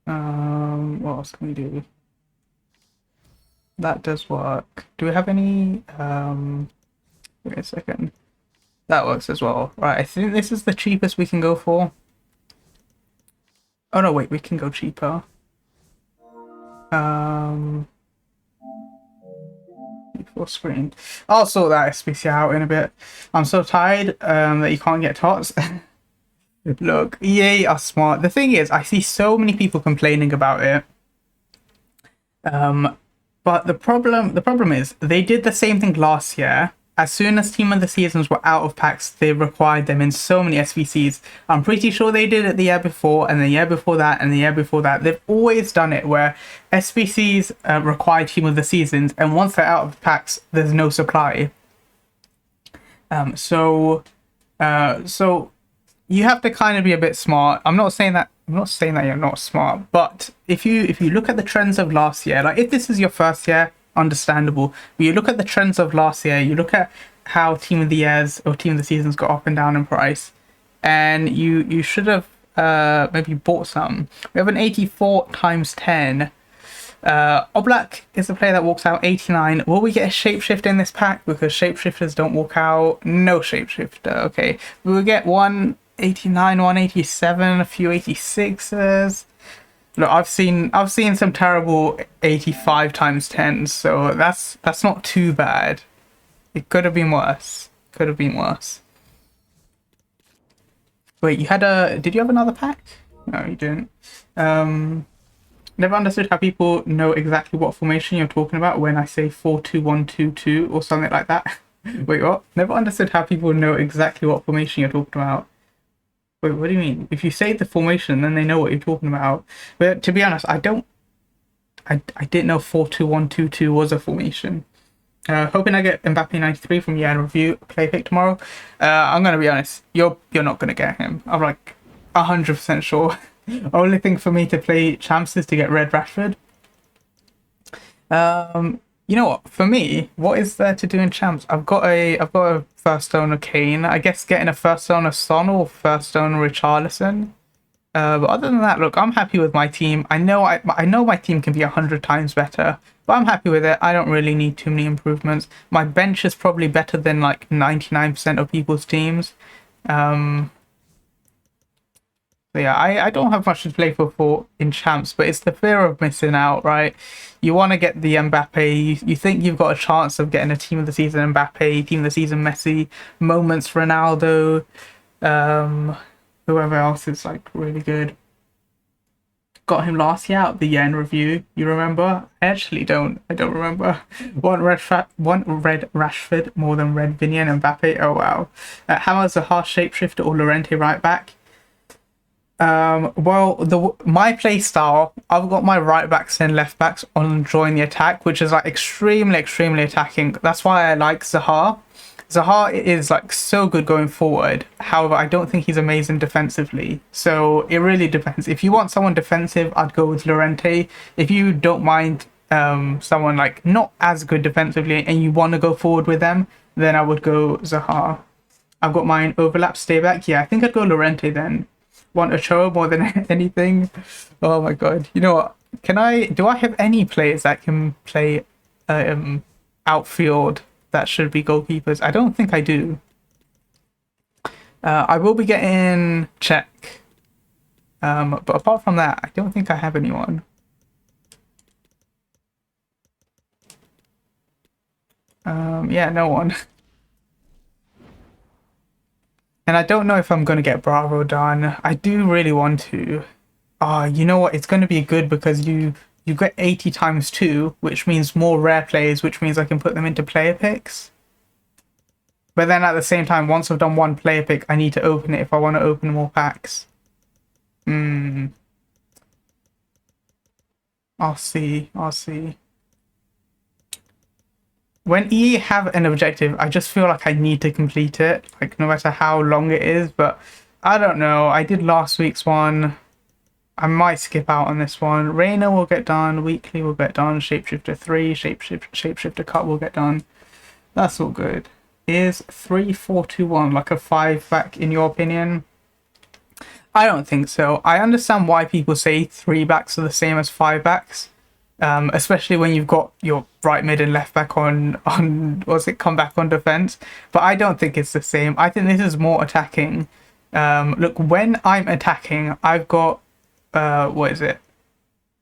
What else can we do? That does work. Do we have any? Wait a second. That works as well. Right, I think this is the cheapest we can go for. Oh no, wait, we can go cheaper. Full screen. I'll sort that SPC out in a bit. I'm so tired that you can't get tots. Look, EA are smart. The thing is, I see so many people complaining about it. But the problem is they did the same thing last year. As soon as Team of the Seasons were out of packs, they required them in so many SVCs. I'm pretty sure they did it the year before, and the year before that, and the year before that. They've always done it where SVCs require Team of the Seasons, and once they're out of packs, there's no supply. So you have to kind of be a bit smart. I'm not saying that you're not smart, but if you look at the trends of last year, like if this is your first year, understandable. But you look at the trends of last year, you look at how Team of the Years or Team of the Seasons got up and down in price, and you should have maybe bought some. We have an 84 times 10. Oblak is the player that walks out 89. Will we get a shapeshifter in this pack? Because shapeshifters don't walk out. No shapeshifter. Okay. We will get 189, 187, a few 86s. Look, I've seen some terrible 85 times 10s, so that's not too bad. It could have been worse. Could have been worse. Wait, did you have another pack? No, you didn't. Never understood how people know exactly what formation you're talking about when I say 4-2-1-2-2 or something like that. Wait, what? Never understood how people know exactly what formation you're talking about. Wait, what do you mean? If you say the formation, then they know what you're talking about. But to be honest, I didn't know 4-2-1-2-2 was a formation. Hoping I get Mbappe 93 from Yan Review play pick tomorrow. I'm gonna be honest, you're not gonna get him. I'm like 100% sure. Only thing for me to play champs is to get Red Rashford. You know what? For me, what is there to do in champs? I've got a first stone of Kane. I guess getting a first stone of Son or first stone of Richarlison. But other than that, look, I'm happy with my team. I know my team can be 100 times better, but I'm happy with it. I don't really need too many improvements. My bench is probably better than like 99% of people's teams. So yeah, I don't have much to play for in champs, but it's the fear of missing out, right? You want to get the Mbappe. You think you've got a chance of getting a team of the season Mbappe, team of the season Messi, moments Ronaldo, whoever else is like really good. Got him last year out the year in review. You remember? I actually don't. I don't remember. One red Rashford more than red Vinny and Mbappe. Oh wow. Hammer's a harsh shapeshifter or Llorente right back. Well, my play style, I've got my right backs and left backs on join the attack, which is like extremely attacking. That's why I like Zaha. Zaha is like so good going forward. However, I don't think he's amazing defensively. So it really depends. If you want someone defensive, I'd go with Llorente. If you don't mind someone like not as good defensively and you want to go forward with them, then I would go Zaha. I've got mine overlap, stay back. Yeah, I think I'd go Llorente then. Want a show more than anything. Oh my god. You know what? Do I have any players that can play outfield that should be goalkeepers? I don't think I do. I will be getting check. But apart from that, I don't think I have anyone. Yeah, no one. And I don't know if I'm going to get Bravo done. I do really want to. You know what? It's going to be good because you get 80 times 2, which means more rare plays, which means I can put them into player picks. But then at the same time, once I've done one player pick, I need to open it if I want to open more packs. I'll see. I'll see. When EA have an objective, I just feel like I need to complete it, like no matter how long it is. But I don't know. I did last week's one. I might skip out on this one. Reina will get done. Weekly will get done. Shapeshifter 3, Shapeshifter Cut will get done. That's all good. Is 3-4-2-1 like a 5 back in your opinion? I don't think so. I understand why people say 3 backs are the same as 5 backs. Especially when you've got your right mid and left back on what's it, come back on defense. But I don't think it's the same. I think this is more attacking. Look, when I'm attacking, I've got what is it?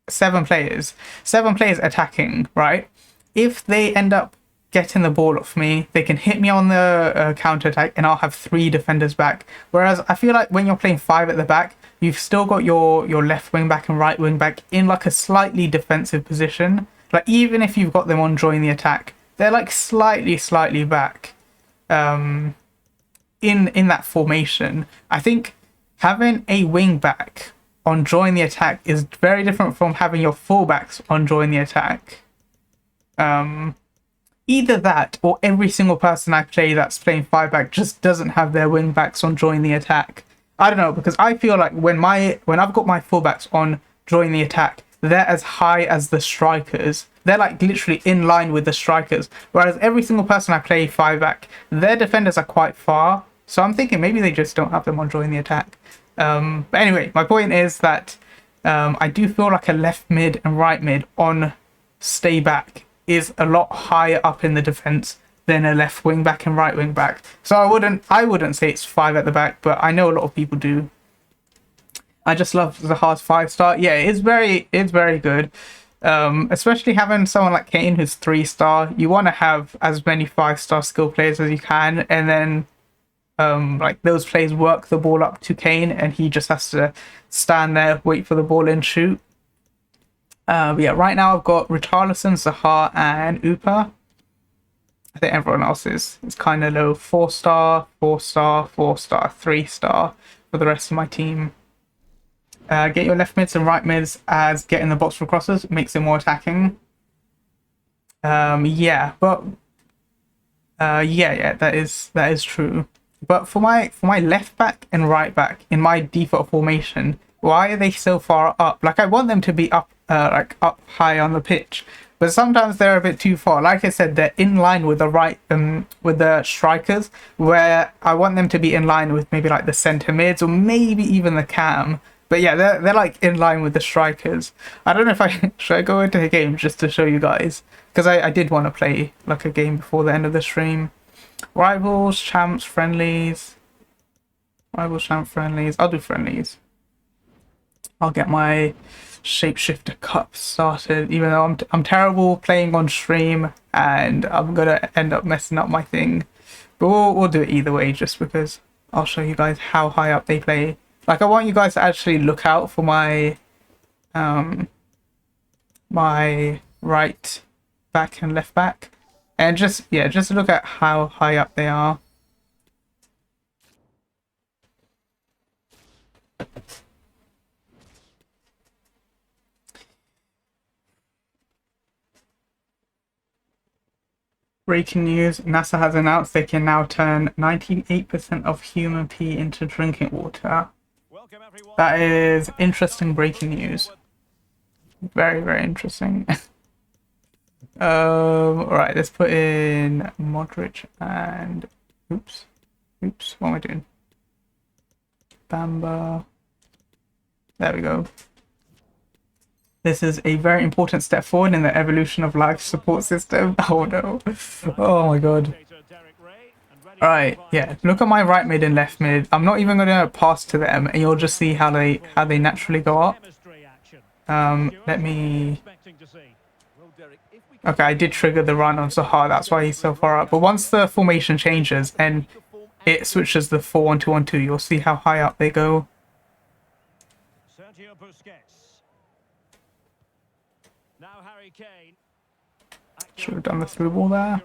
7 players. 7 players attacking, right? If they end up getting the ball off me, they can hit me on the counter attack, and I'll have 3 defenders back. Whereas I feel like when you're playing 5 at the back, you've still got your left wing back and right wing back in like a slightly defensive position. Like even if you've got them on join the attack, they're like slightly back. In that formation, I think having a wing back on join the attack is very different from having your fullbacks on join the attack. Either that or every single person I play that's playing 5 back just doesn't have their wing backs on join the attack. I don't know, because I feel like when I've got my fullbacks on join the attack, they're as high as the strikers. They're like literally in line with the strikers. Whereas every single person I play 5 back, their defenders are quite far. So I'm thinking maybe they just don't have them on join the attack. But anyway, my point is that I do feel like a left mid and right mid on stay back is a lot higher up in the defense than a left wing back and right wing back. So I wouldn't say it's 5 at the back, but I know a lot of people do. I just love Zaha's 5-star. Yeah, it's very good. Especially having someone like Kane who's 3-star. You want to have as many 5-star skill players as you can, and then like those players work the ball up to Kane, and he just has to stand there, wait for the ball and shoot. But yeah, right now I've got Richarlison, Zaha, and Upa. I think everyone else is kind of low. 4-star, 4-star, 4-star, 3-star for the rest of my team. Get your left mids and right mids as get in the box for crosses, makes it more attacking. Yeah, but yeah, that is true. But for my left back and right back in my default formation, why are they so far up? Like I want them to be up, like up high on the pitch, but sometimes they're a bit too far. Like I said, they're in line with the right, with the strikers, where I want them to be in line with maybe like the centre mids or maybe even the cam. But yeah, they're like in line with the strikers. I don't know if should I go into a game just to show you guys, because I did want to play like a game before the end of the stream. Rivals, champs, friendlies. Rivals, champ, friendlies. I'll do friendlies. I'll get my Shapeshifter Cup started, even though I'm terrible playing on stream and I'm gonna end up messing up my thing. But we'll do it either way, just because I'll show you guys how high up they play. Like I want you guys to actually look out for my my right back and left back, and just look at how high up they are. Breaking news, NASA has announced they can now turn 98% of human pee into drinking water. That is interesting breaking news. Very, very interesting. Alright, let's put in Modric and... Oops, what am I doing? Bamba. There we go. This is a very important step forward in the evolution of life support system. Oh no. Oh my god. Alright, yeah. Look at my right mid and left mid. I'm not even gonna pass to them, and you'll just see how they naturally go up. Let me... Okay, I did trigger the run on Zaha, that's why he's so far up. But once the formation changes and it switches the 4-1-2-1-2. You'll see how high up they go. Should have done the through ball there.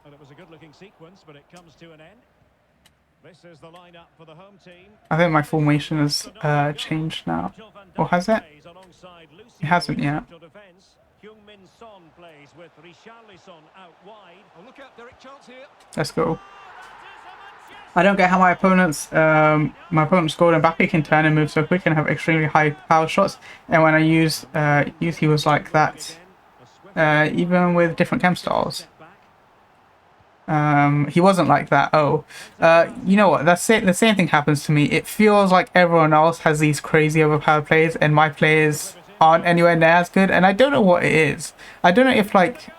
And it was a good-looking sequence, but it comes to an end. This is the lineup for the home team. I think my formation has changed now. Or has it? It hasn't yet. Let's go. I don't get how my opponent's scored and Mbappe can turn and move so quick and have extremely high power shots. And when I use he was like that, even with different chem styles. He wasn't like that. Oh, you know what? That's it. The same thing happens to me. It feels like everyone else has these crazy overpowered plays, and my players aren't anywhere near as good. And I don't know what it is. I don't know if like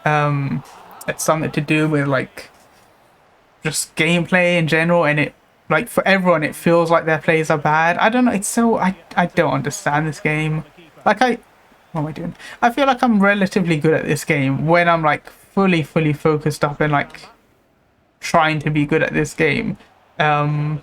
it's something to do with like just gameplay in general, and it like for everyone it feels like their plays are bad. I don't know. It's so I don't understand this game. Like what am I doing? I feel like I'm relatively good at this game when I'm like fully focused up and like trying to be good at this game. Like,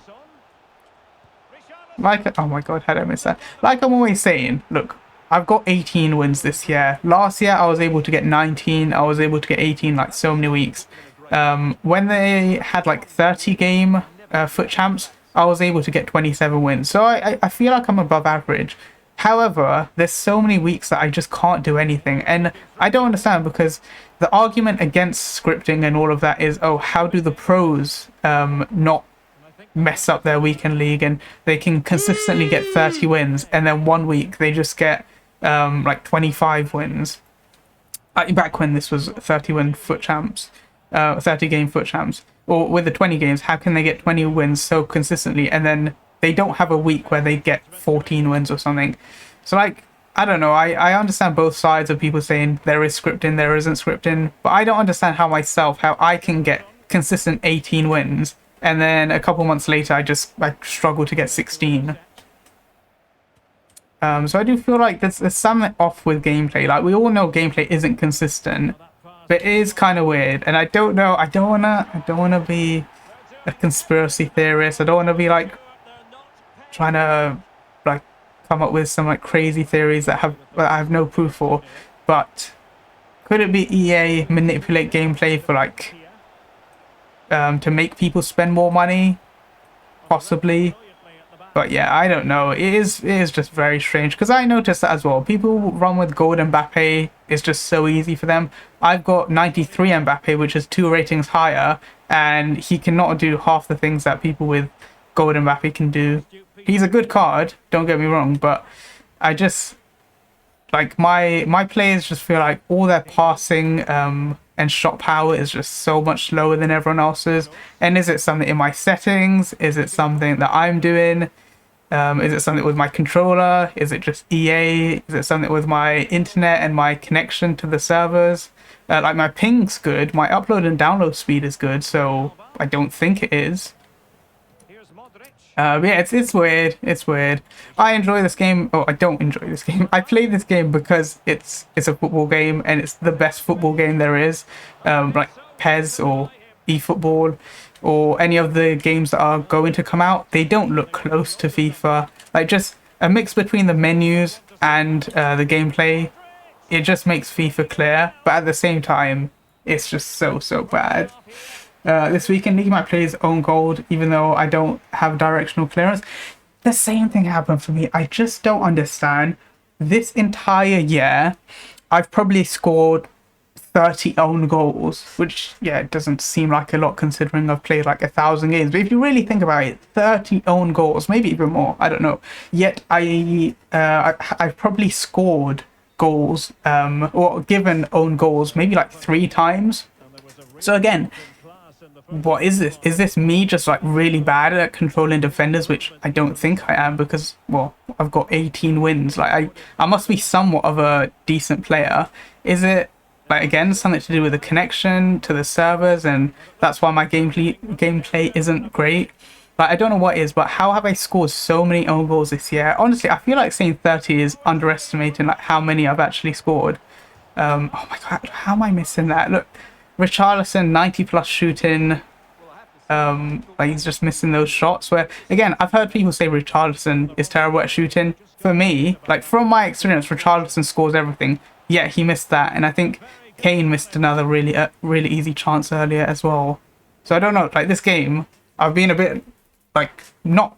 oh my god, how did I miss that? Like I'm always saying, look, I've got 18 wins this year. Last year I was able to get 19. I was able to get 18 like so many weeks. When they had like 30 game Fut Champs, I was able to get 27 wins. So I feel like I'm above average. However, there's so many weeks that I just can't do anything, and I don't understand, because the argument against scripting and all of that is, oh, how do the pros not mess up their weekend league, and they can consistently get 30 wins and then one week they just get like 25 wins. Back when this was 30 win Fut Champs, 30 game Fut Champs, or with the 20 games, how can they get 20 wins so consistently and then they don't have a week where they get 14 wins or something? So like, I don't know, I understand both sides of people saying there is scripting, there isn't scripting, but I don't understand how I can get consistent 18 wins and then a couple months later I struggle to get 16. So I do feel like there's something off with gameplay. Like, we all know gameplay isn't consistent, but it is kind of weird, and I don't know, I don't wanna be a conspiracy theorist. I don't want to be like trying to like come up with some like crazy theories that I have no proof for, but could it be EA manipulate gameplay for like to make people spend more money? Possibly. But yeah, I don't know. It is just very strange, because I noticed that as well. People run with gold Mbappe. It's just so easy for them. I've got 93 Mbappe, which is 2 ratings higher, and he cannot do half the things that people with gold Mbappe can do. He's a good card, don't get me wrong, but I just like my players just feel like all their passing and shot power is just so much lower than everyone else's. And is it something in my settings? Is it something that I'm doing? Is it something with my controller? Is it just EA? Is it something with my internet and my connection to the servers? Like, my ping's good, my upload and download speed is good, so I don't think it is. But yeah, it's weird. It's weird. I enjoy this game. Oh, I don't enjoy this game. I play this game because it's a football game, and it's the best football game there is. Like PES or eFootball or any of the games that are going to come out, they don't look close to FIFA. Like, just a mix between the menus and the gameplay, it just makes FIFA clear, but at the same time, it's just so bad. This weekend, League might play his own gold, even though I don't have directional clearance. The same thing happened for me. I just don't understand. This entire year, I've probably scored 30 own goals, which, yeah, it doesn't seem like a lot considering I've played like 1,000 games. But if you really think about it, 30 own goals, maybe even more, I don't know. Yet I've probably scored goals, or given own goals, maybe like 3 times. So again, what is this? Is this me just like really bad at controlling defenders, which I don't think I am, because, well, I've got 18 wins. Like, I must be somewhat of a decent player. Is it, like, again, something to do with the connection to the servers, and that's why my gameplay isn't great? Like, I don't know what is, but how have I scored so many own goals this year? Honestly, I feel like saying 30 is underestimating like how many I've actually scored. Oh my god, how am I missing that? Look, Richarlison, 90 plus shooting. Like he's just missing those shots where, again, I've heard people say Richarlison is terrible at shooting. For me, like from my experience, Richarlison scores everything. Yeah, he missed that, and I think Kane missed another really easy chance earlier as well. So I don't know, like this game, I've been a bit like not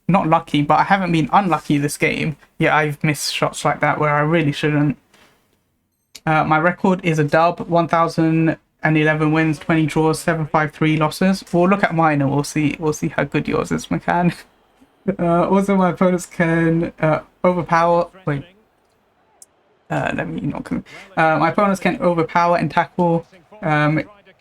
lucky, but I haven't been unlucky this game. Yeah, I've missed shots like that where I really shouldn't. My record is a dub, 1,011 wins, 20 draws, 753 losses. We'll look at mine and we'll see how good yours is, McCann. Also, my opponents can overpower. Wait, let me not. My opponents can overpower and tackle,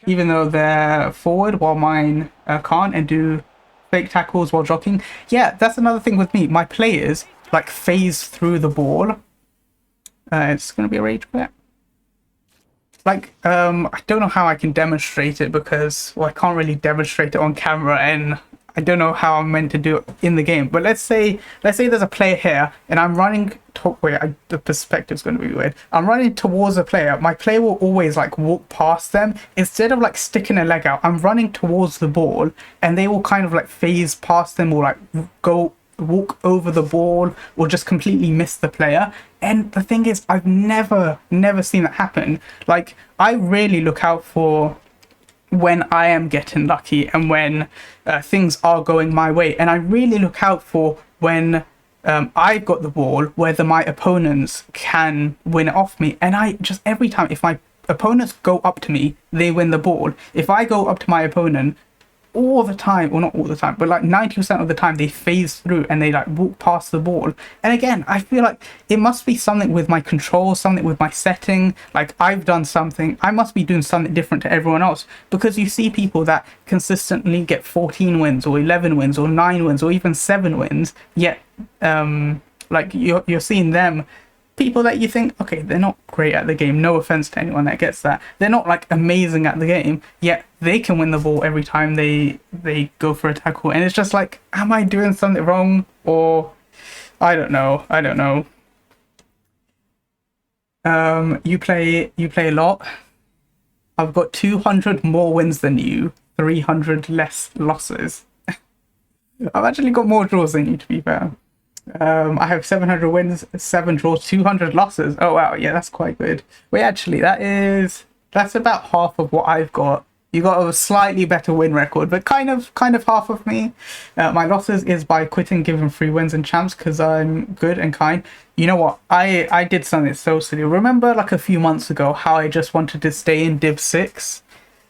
even though they're forward, while mine can't, and do fake tackles while jogging. Yeah, that's another thing with me. My players like phase through the ball. It's gonna be a rage quit. Like, I don't know how I can demonstrate it because, well, I can't really demonstrate it on camera, and I don't know how I'm meant to do it in the game. But let's say there's a player here, and I'm running. The perspective's going to be weird. I'm running towards a player. My player will always like walk past them instead of like sticking a leg out. I'm running towards the ball, and they will kind of like phase past them or like walk over the ball or just completely miss the player. And the thing is, I've never seen that happen. Like, I really look out for when I am getting lucky and when things are going my way, and I really look out for when I've got the ball, whether my opponents can win it off me. And I just, every time, if my opponents go up to me, they win the ball. If I go up to my opponent, all the time, or not all the time, but like 90% of the time, they phase through and they like walk past the ball. And again, I feel like it must be something with my control, something with my setting. Like, I've done something, I must be doing something different to everyone else, because you see people that consistently get 14 wins or 11 wins or 9 wins or even 7 wins, yet like you're seeing them, people that you think, okay, they're not great at the game, no offense to anyone that gets that, they're not like amazing at the game, yet they can win the ball every time they go for a tackle. And it's just like, am I doing something wrong? Or I don't know. You play a lot. I've got 200 more wins than you, 300 less losses. I've actually got more draws than you, to be fair. I have 700 wins, 7 draws, 200 losses. Oh wow, yeah, that's quite good. Wait, actually, that's about half of what I've got. You got a slightly better win record, but kind of half of me. My losses is by quitting giving free wins and champs because I'm good and kind. You know what? I did something so silly. Remember, like a few months ago, how I just wanted to stay in Div 6?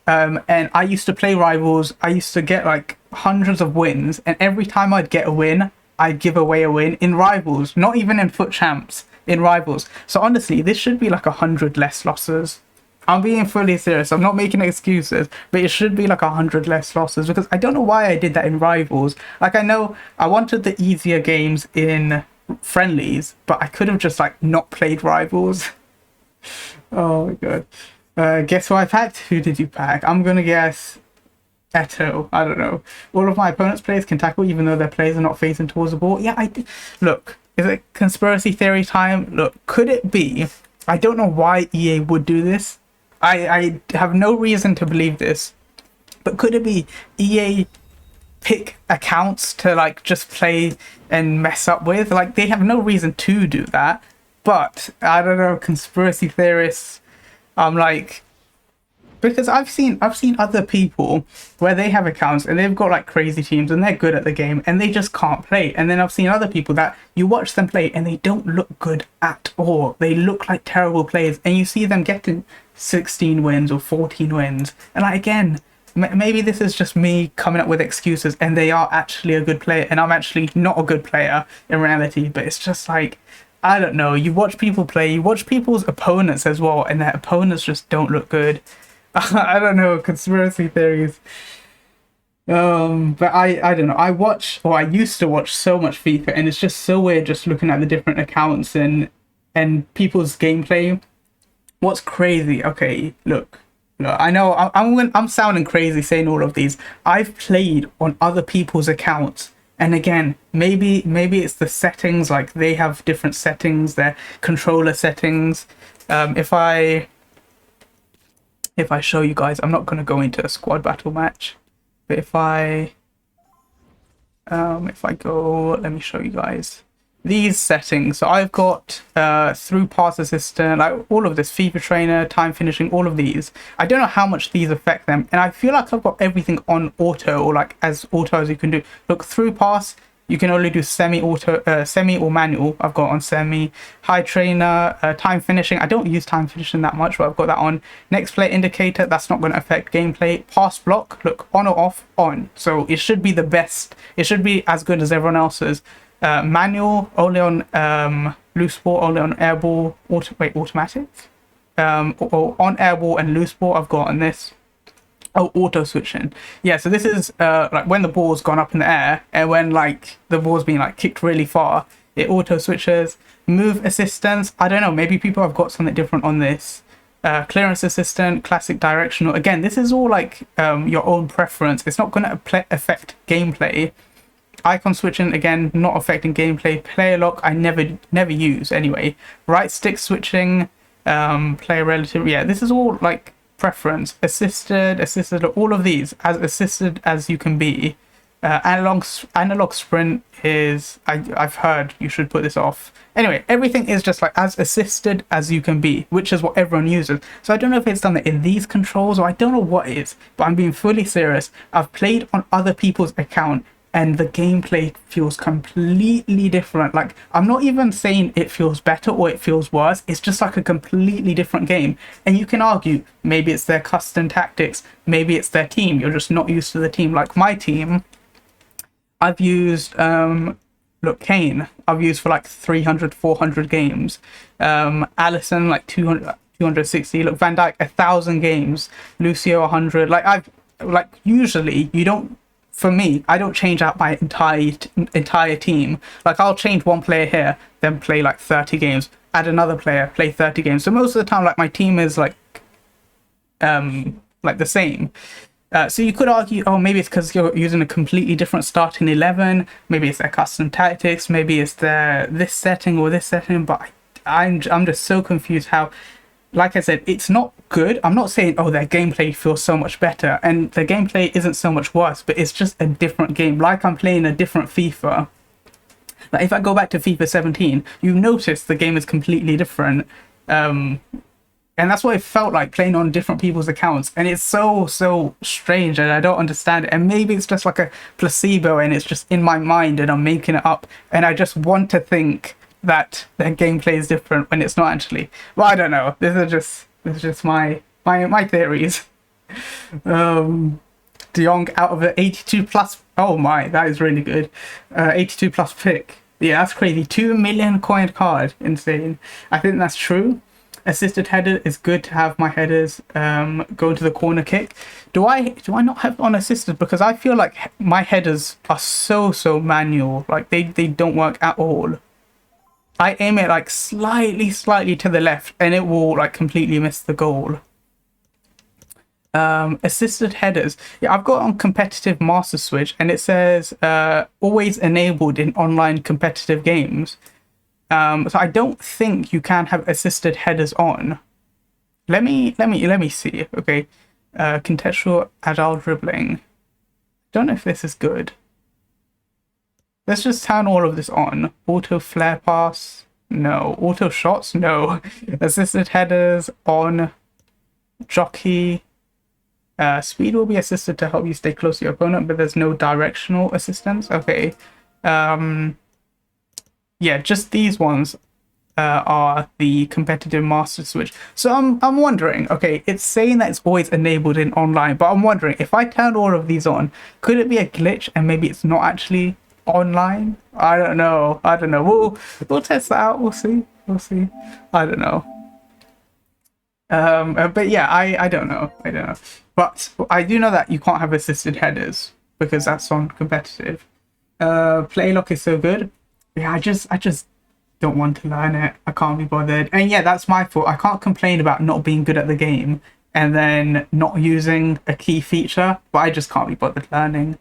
And I used to play Rivals. I used to get like hundreds of wins, and every time I'd get a win, I'd give away a win in Rivals, not even in Fut Champs, in Rivals. So honestly, this should be like 100 less losses. I'm being fully serious. I'm not making excuses, but it should be like 100 less losses, because I don't know why I did that in Rivals. Like, I know I wanted the easier games in friendlies, but I could have just like not played Rivals. Oh my god. Guess who I packed? Who did you pack? I'm gonna guess Eto. I don't know. All of my opponent's players can tackle even though their players are not facing towards the ball. Yeah, I did. Look, is it conspiracy theory time? Look, could it be? I don't know why EA would do this. I have no reason to believe this, but could it be EA pick accounts to like just play and mess up with? Like, they have no reason to do that, but I don't know, conspiracy theorists. I'm like, because I've seen other people where they have accounts and they've got like crazy teams and they're good at the game and they just can't play. And then I've seen other people that you watch them play and they don't look good at all. They look like terrible players, and you see them getting 16 wins or 14 wins. And like, again, maybe this is just me coming up with excuses, and they are actually a good player and I'm actually not a good player in reality. But it's just like, I don't know, you watch people play, you watch people's opponents as well, and their opponents just don't look good. I don't know, conspiracy theories. But I don't know. I used to watch so much FIFA, and it's just so weird just looking at the different accounts and people's gameplay. What's crazy? Okay, look. I know I'm sounding crazy saying all of these. I've played on other people's accounts, and again, maybe it's the settings. Like, they have different settings, their controller settings. If I show you guys, I'm not going to go into a squad battle match. But if I go, let me show you guys these settings. So I've got through pass assistant, like all of this, FIFA trainer, time finishing, all of these. I don't know how much these affect them, and I feel like I've got everything on auto, or like as auto as you can do. Look, through pass, you can only do semi-auto, semi or manual. I've got on semi. High trainer, time finishing. I don't use time finishing that much, but I've got that on. Next play indicator, that's not going to affect gameplay. Pass block, look, on or off, on. So it should be the best. It should be as good as everyone else's. Manual, only on loose ball, only on air ball. Automatic. Or on air ball and loose ball, I've got on this. Oh, auto switching. Yeah, so this is like when the ball's gone up in the air, and when like the ball's being like kicked really far, it auto switches. Move assistance, I don't know, maybe people have got something different on this. Clearance assistant, classic directional. Again, this is all like your own preference. It's not going to affect gameplay. Icon switching, again, not affecting gameplay. Player lock, I never use anyway. Right stick switching, player relative. Yeah, this is all like preference. Assisted, all of these as assisted as you can be. Analog sprint is, I've heard you should put this off. Anyway, everything is just like as assisted as you can be, which is what everyone uses. So I don't know if it's done that in these controls, or I don't know what it is, but I'm being fully serious. I've played on other people's account, and the gameplay feels completely different. Like, I'm not even saying it feels better or it feels worse. It's just like a completely different game. And you can argue, maybe it's their custom tactics. Maybe it's their team. You're just not used to the team. Like my team, I've used, look, Kane, I've used for like 300, 400 games. Allison, like 200, 260. Look, Van Dijk, 1,000 games. Lucio, 100. Like, usually you don't, for me, I don't change out my entire team. Like, I'll change one player here, then play like 30 games, add another player, play 30 games. So most of the time, like, my team is like the same. So you could argue, oh, maybe it's because you're using a completely different starting 11. Maybe it's their custom tactics. Maybe it's their this setting or this setting. But I'm just so confused how, like I said, it's not good. I'm not saying, oh, their gameplay feels so much better, and their gameplay isn't so much worse, but it's just a different game. Like I'm playing a different FIFA. Like if I go back to FIFA 17, you notice the game is completely different. And that's what it felt like playing on different people's accounts. And it's so strange, and I don't understand it. And maybe it's just like a placebo, and it's just in my mind, and I'm making it up. And I just want to think that their gameplay is different when it's not actually. Well, I don't know. This is just my theories. De Jong out of the 82 plus. Oh my, that is really good. 82 plus pick. Yeah, that's crazy. 2 million coined card. Insane. I think that's true. Assisted header is good to have my headers go into the corner kick. Do I not have on assisted? Because I feel like my headers are so manual. Like they don't work at all. I aim it like slightly to the left, and it will like completely miss the goal. Assisted headers. Yeah, I've got on competitive master switch, and it says always enabled in online competitive games. So I don't think you can have assisted headers on. Let me see. Okay, contextual agile dribbling. Don't know if this is good. Let's just turn all of this on. Auto flare pass, no. Auto shots, no. Assisted headers on. Jockey. Speed will be assisted to help you stay close to your opponent, but there's no directional assistance. Okay. Yeah, just these ones are the competitive master switch. So I'm wondering, okay, it's saying that it's always enabled in online, but I'm wondering if I turn all of these on, could it be a glitch and maybe it's not actually online? I don't know. We'll test that out. We'll see. I don't know. But yeah, I don't know. But I do know that you can't have assisted headers because that's on competitive. Play lock is so good. Yeah, I just don't want to learn it. I can't be bothered. And yeah, that's my fault. I can't complain about not being good at the game and then not using a key feature, but I just can't be bothered learning.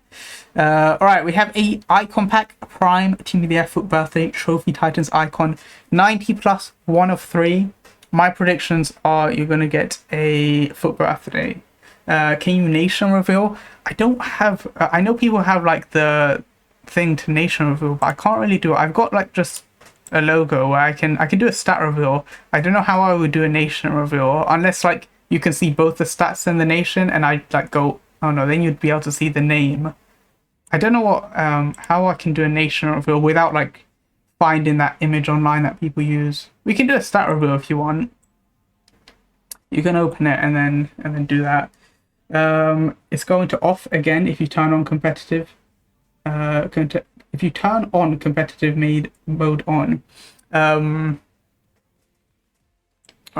All right, we have a icon pack, Prime Team of the Year Foot Birthday Trophy Titans icon, 90 plus 1 of 3. My predictions are you're going to get a Foot Birthday. Can you nation reveal? I don't have. I know people have like the thing to nation reveal, but I can't really do it. I've got like just a logo where I can do a stat reveal. I don't know how I would do a nation reveal unless like you can see both the stats and the nation, and I like go, oh no, then you'd be able to see the name. I don't know what how I can do a nation reveal without like finding that image online that people use. We can do a stat reveal if you want. You can open it and then do that. It's going to off again if you turn on competitive. If you turn on competitive mode on. All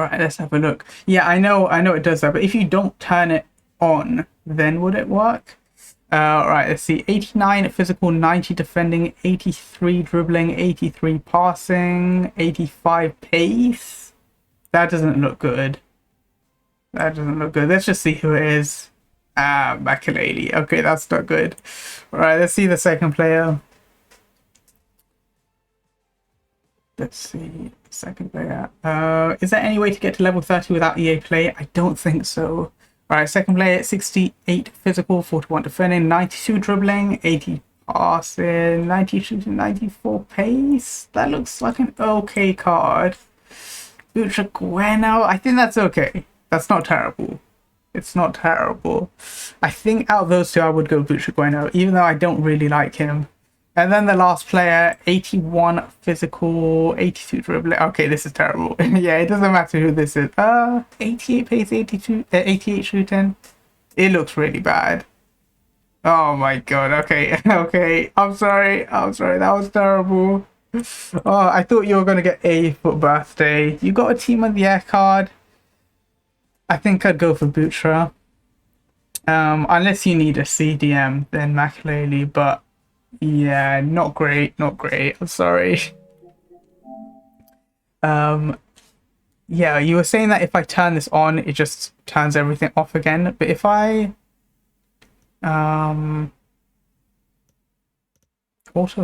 right, let's have a look. Yeah, I know it does that, but if you don't turn it on, then would it work? All right, let's see. 89 physical, 90 defending, 83 dribbling, 83 passing, 85 pace. That doesn't look good. That doesn't look good. Let's just see who it is. Makaleli. Okay, that's not good. All right, let's see the second player. Let's see. Second player. Is there any way to get to level 30 without EA Play? I don't think so. All right, second player, 68 physical, 41 defending, 92 dribbling, 80 passing, 90 shooting, 94 pace. That looks like an okay card. Bueno, I think that's okay. That's not terrible. It's not terrible. I think out of those two, I would go Bueno, even though I don't really like him. And then the last player, 81 physical, 82 dribbling. Okay, this is terrible. Yeah, it doesn't matter who this is. 88 pace, 88 shooting. It looks really bad. Oh my god. Okay, okay. I'm sorry. That was terrible. Oh, I thought you were gonna get a Fut birthday. You got a team of the air card. I think I'd go for Butra. Unless you need a CDM, then Makaleli, but yeah, not great. I'm sorry. Yeah, you were saying that if I turn this on, it just turns everything off again. But if I auto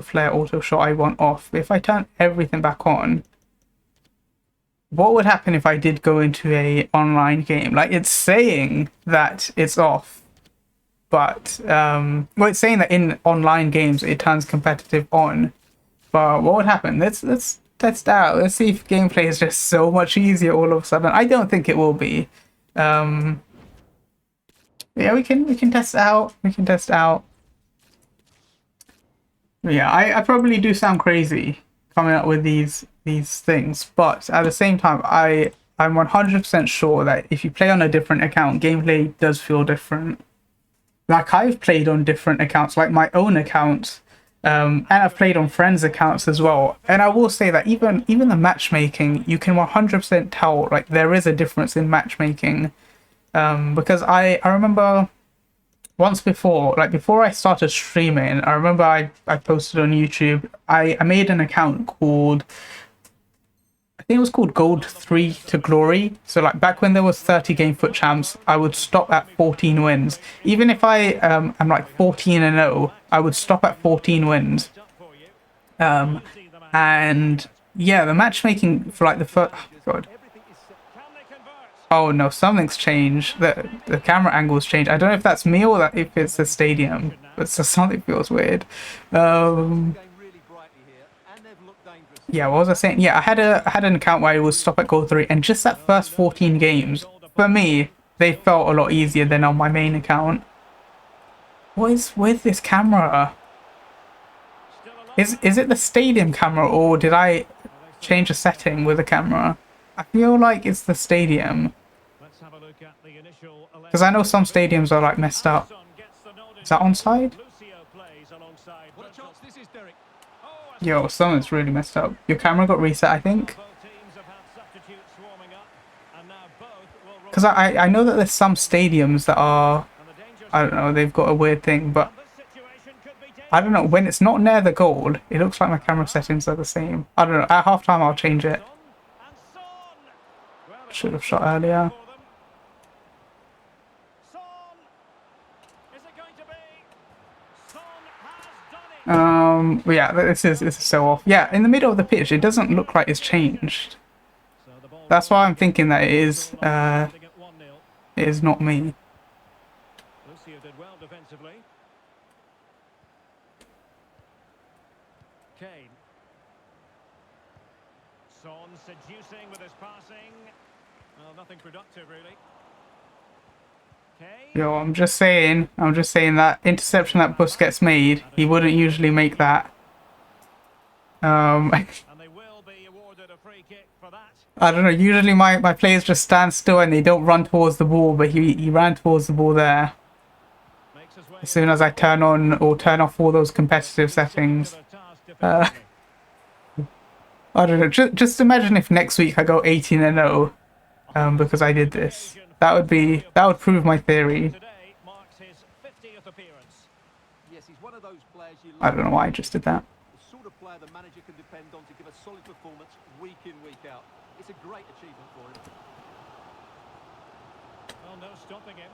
flare, auto shot, I want off. But if I turn everything back on, what would happen if I did go into a online game? Like, it's saying that it's off, but well, it's saying that in online games it turns competitive on. But what would happen? Let's test out. Let's see if gameplay is just so much easier all of a sudden. I don't think it will be. Yeah, we can test out. Yeah, I probably do sound crazy coming up with these things, but at the same time, I'm 100% sure that if you play on a different account, gameplay does feel different. Like, I've played on different accounts, like my own account, and I've played on friends' accounts as well. And I will say that even the matchmaking, you can 100% tell like there is a difference in matchmaking, because I remember once before, like before I started streaming, I remember I posted on YouTube. I made an account called, I think it was called Gold 3 to Glory. So like back when there was 30 game Fut Champs, I would stop at 14 wins. Even if I am like 14-0, I would stop at 14 wins. And yeah, the matchmaking for like the first, oh god. Oh no, something's changed. The camera angle's changed. I don't know if that's me or that if it's the stadium, but something feels weird. Yeah, what was I saying? Yeah, I had an account where I would stop at goal 3, and just that first 14 games, for me, they felt a lot easier than on my main account. What is with this camera? Is it the stadium camera, or did I change a setting with the camera? I feel like it's the stadium. Because I know some stadiums are like messed up. Is that onside? Yo, something's really messed up. Your camera got reset, I think. Because I know that there's some stadiums that are, I don't know, they've got a weird thing, but I don't know, when it's not near the goal, it looks like my camera settings are the same. I don't know, at half time I'll change it. Should have shot earlier. But yeah, this is so off. Yeah, in the middle of the pitch, it doesn't look like it's changed. That's why I'm thinking that it is not me. Son seducing with his passing. Well, nothing productive really. Kane. Yo, I'm just saying that interception that Busquets made, he wouldn't usually make that. And they will be awarded a free kick for that. I don't know, usually my players just stand still and they don't run towards the ball, but he ran towards the ball there. Makes his way As soon as I turn on or turn off all those competitive settings. I don't know, just imagine if next week I go 18-0 because I did this. That would prove my theory. Today marks his 50th appearance. Yes, he's one of those players you I don't know why I just did that. the sort of player the manager can depend on to give a solid performance week in, week out. It's a great achievement for him. Well, no stopping him.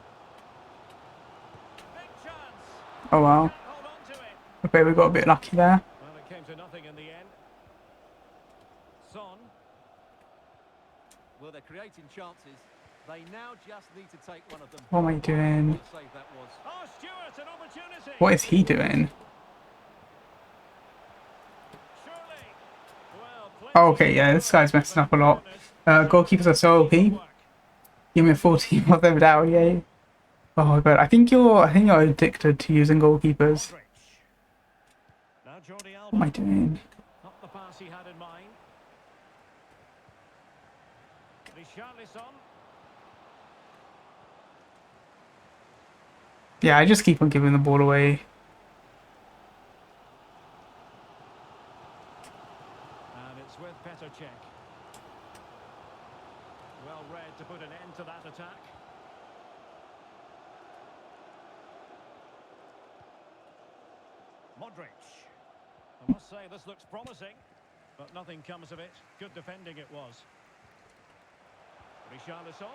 Big chance. Oh wow. Hold on to it. Okay, we got a bit lucky there. Well, it came to nothing in the end. Son. Well, they're creating chances. They now just need to take one of them. What am I doing? What a save that was. Oh, Stewart, an opportunity. What is he doing? Surely. Well, Oh, okay, yeah, this guy's messing up a lot. Goalkeepers are so OP. Give me 14 of them now, yay. Oh my god, I think you're addicted to using goalkeepers. Now Jordi What am I Alba. doing? Not the pass he had in mind. Richarlison. Yeah, I just keep on giving the ball away. And it's with Petr Cech. Well read to put an end to that attack. Modric. I must say this looks promising, but nothing comes of it. Good defending it was. Richarlison.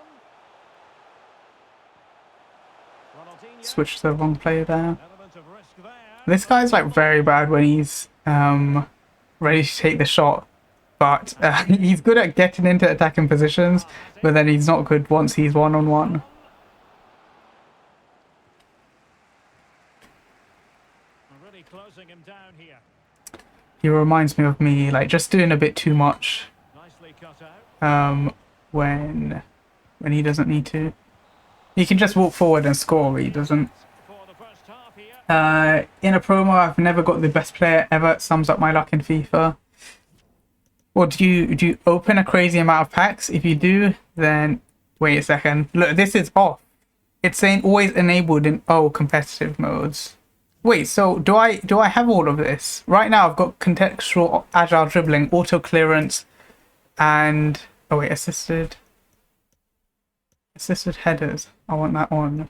Ronaldinho. Switch to the wrong player there. Element of risk there. This guy's like very bad when he's ready to take the shot, but he's good at getting into attacking positions, but then he's not good once he's one-on-one. Really closing him down here. He reminds me of me, like just doing a bit too much Nicely cut out. when he doesn't need to. He can just walk forward and score, but he doesn't. For the first half here. In a promo, I've never got the best player ever. It sums up my luck in FIFA. Or do you open a crazy amount of packs? If you do, then wait a second. Look, this is off. It's saying always enabled in competitive modes. Wait, so do I have all of this? Right now I've got contextual agile dribbling, auto clearance, and assisted headers. I want that on.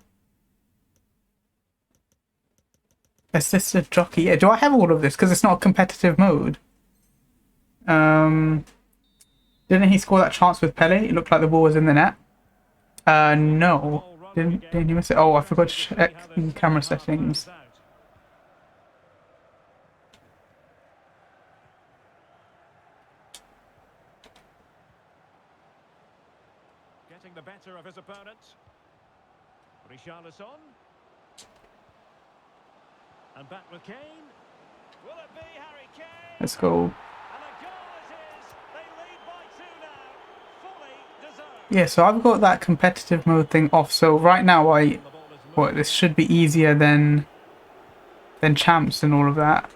Assisted jockey. Yeah, do I have all of this? Because it's not a competitive mode. Didn't he score that chance with Pele? It looked like the ball was in the net. No. Didn't he miss it? Oh, I forgot to check the camera settings. Getting the better of his opponent. Richarlison. And back with Kane. Will it be Harry Kane? Let's go. And a goal it is. They lead by 2 now. Fully deserved. Yeah, so I've got that competitive mode thing off. So right now this should be easier than champs and all of that.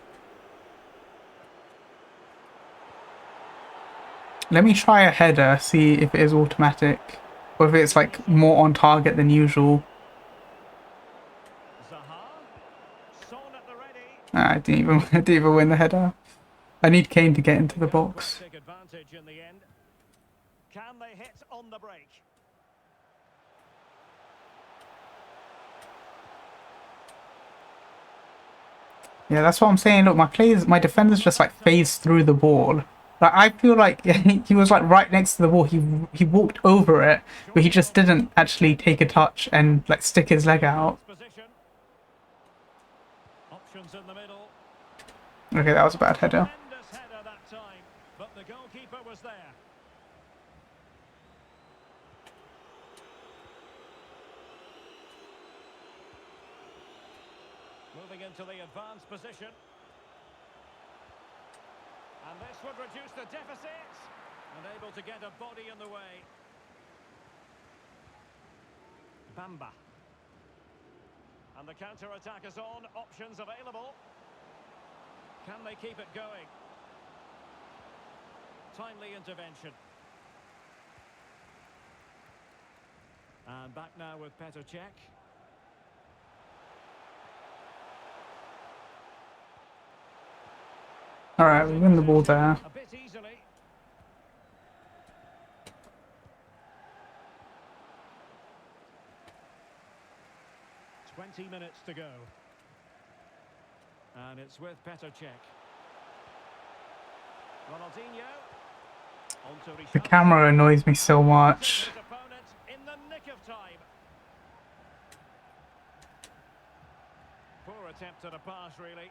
Let me try a header, see if it is automatic, or if it's like more on target than usual. Zaha. Son at the ready. I didn't even win the header. I need Kane to get into the box. Take advantage in the end. Can they hit on the break? Yeah, that's what I'm saying. Look, my defenders just like phased through the ball. Like I feel like he was like right next to the ball. He walked over it, but he just didn't actually take a touch and like stick his leg out. Position. Options in the middle. Okay, that was a bad header. Tremendous header that time, but the goalkeeper was there. Moving into the advanced position. And this would reduce the deficit. Unable to get a body in the way. Bamba. And the counter-attack is on. Options available. Can they keep it going? Timely intervention. And back now with Petr Cech. All right, we win the ball there. A bit easily. "20 minutes to go. And it's with Petr Cech. Ronaldinho. Onto The Richarlison. camera annoys me so much. His opponent in the nick of time. Poor attempt at a pass, really.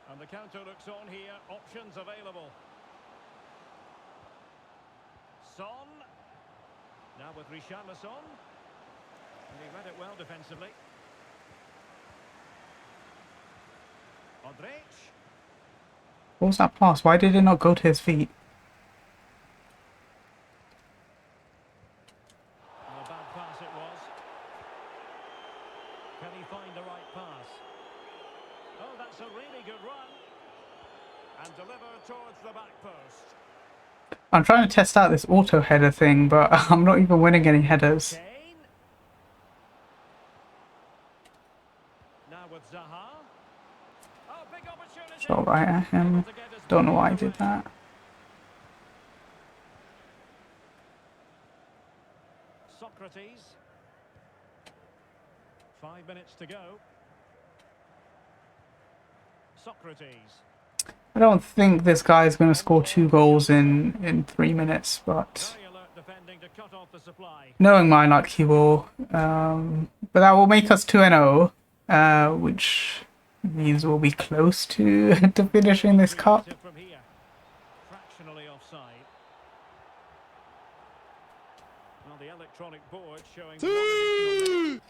And the counter looks on here. Options available. Son. Now with Richarlison. And he read it well defensively. Modric. What was that pass? Why did it not go to his feet? And a bad pass it was. Can he find the right pass? Oh, that's a really good run. And deliver towards the back post. I'm trying to test out this auto header thing, but I'm not even winning any headers. Kane. Now with Zaha. Oh, big opportunity. It's all right at him. Don't know why I did that. Socrates. 5 minutes to go. Socrates. I don't think this guy is going to score 2 goals in 3 minutes, but Very alert defending to cut off the supply. knowing my luck, he will. But that will make us 2-0, which means we'll be close to to finishing this cup. From here. Fractionally offside. Well, the electronic board showing one additional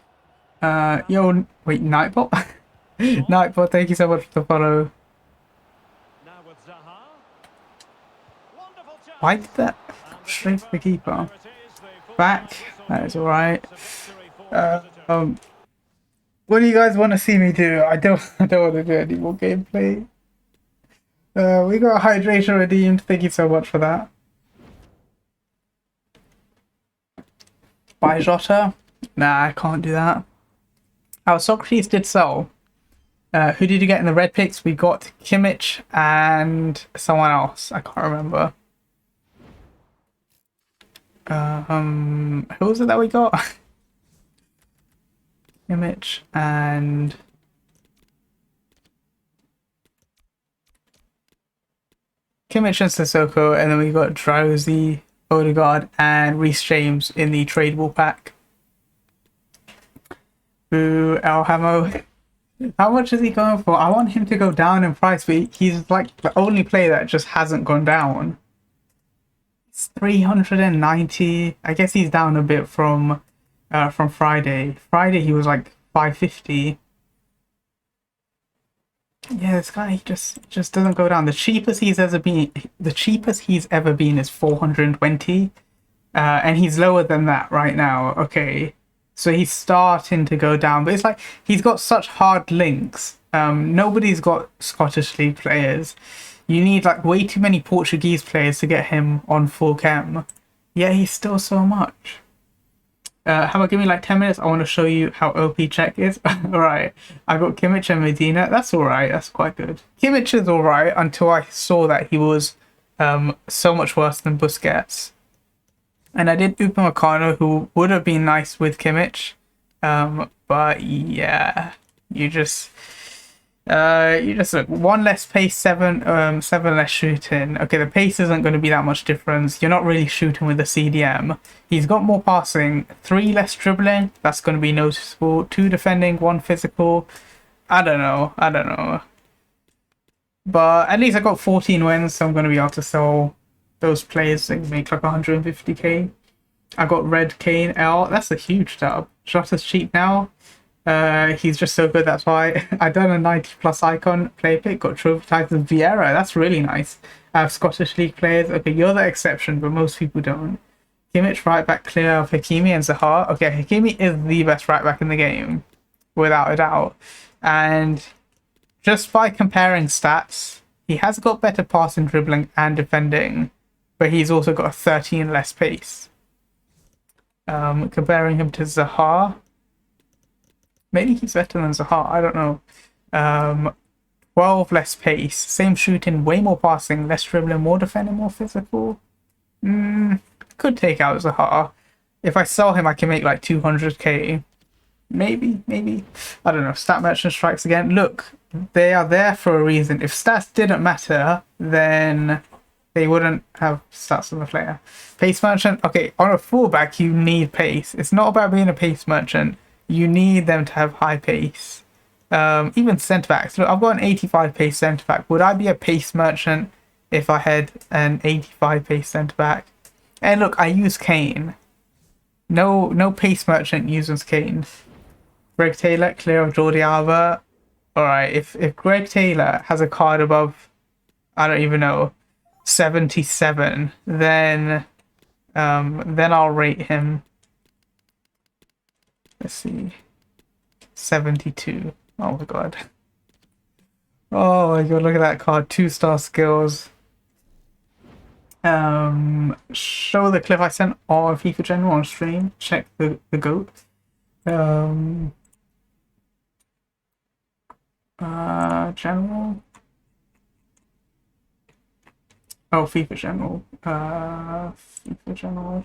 minute. Yo, wait, Nightbot? Nightbot, thank you so much for the follow. Now with Zaha. Wonderful chance. Why did that And the straight to the keeper? There it is, the full Back, whistle. that is alright. It's a victory for visitors. What do you guys want to see me do? I don't want to do any more gameplay. We got hydration redeemed. Thank you so much for that. Buy Jota? Nah, I can't do that. Our Socrates did sell. Who did you get in the red picks? We got Kimmich and someone else. I can't remember. Who was it that we got? Kimmich and Sissoko, and then we got Drowsy, Odegaard, and Reece James in the tradable pack. Boo, Alhamo. How much is he going for? I want him to go down in price, but he's like the only player that just hasn't gone down. It's 390. I guess he's down a bit from Friday. Friday he was like 550. Yeah, this guy he just doesn't go down. The cheapest he's ever been is 420. And he's lower than that right now. Okay. So he's starting to go down, but it's like he's got such hard links. Nobody's got Scottish League players. You need like way too many Portuguese players to get him on full chem. Yeah, he's still so much. How about give me like 10 minutes? I want to show you how OP Czech is. Alright, I got Kimmich and Medina. That's alright, that's quite good. Kimmich is alright until I saw that he was so much worse than Busquets. And I did Upamecano, who would have been nice with Kimmich. But yeah, you just look, 1 less pace, 7 less shooting. Okay, the pace isn't going to be that much difference. You're not really shooting with the CDM. He's got more passing, 3 less dribbling. That's going to be noticeable. 2 defending, 1 physical. I don't know. But at least I got 14 wins, so I'm going to be able to sell those players and make like 150k. I got Red Kane L. That's a huge dub. Jota's cheap now. He's just so good. That's why I done a 90 plus icon play pick. Got trophy titles. Vieira, that's really nice. I have Scottish League players. Okay, you're the exception, but most people don't. Kimmich right back clear of Hakimi and Zaha. Okay, Hakimi is the best right back in the game, without a doubt. And just by comparing stats, he has got better passing, dribbling, and defending, but he's also got a 13 less pace. Comparing him to Zaha, maybe he's better than Zaha, I don't know. 12 less pace, same shooting, way more passing, less dribbling, more defending, more physical. Could take out Zaha. If I sell him, I can make like 200k. Maybe. I don't know. Stat merchant strikes again. Look, they are there for a reason. If stats didn't matter, then they wouldn't have stats on the player. Pace merchant. Okay, on a fullback, you need pace. It's not about being a pace merchant. You need them to have high pace. Even centre backs. Look, I've got an 85 pace centre back. Would I be a pace merchant if I had an 85 pace centre back? And look, I use Kane. No pace merchant uses Kane. Greg Taylor, clear of Jordi Alba. Alright, if Greg Taylor has a card above, I don't even know, 77, then I'll rate him. Let's see. 72. Oh my god. Oh my god, look at that card. 2-star skills. Show the clip I sent on FIFA General on stream. Check the GOAT. General. Oh, FIFA General. FIFA General.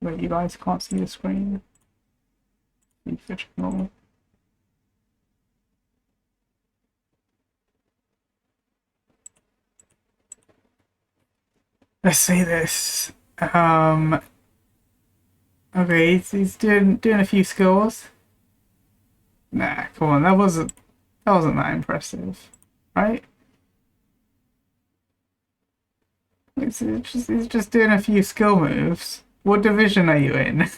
Wait, you guys can't see the screen. FIFA General. Let's say this. Okay, he's doing a few skills. Nah, come on, that wasn't that impressive, right? He's just doing a few skill moves. What division are you in?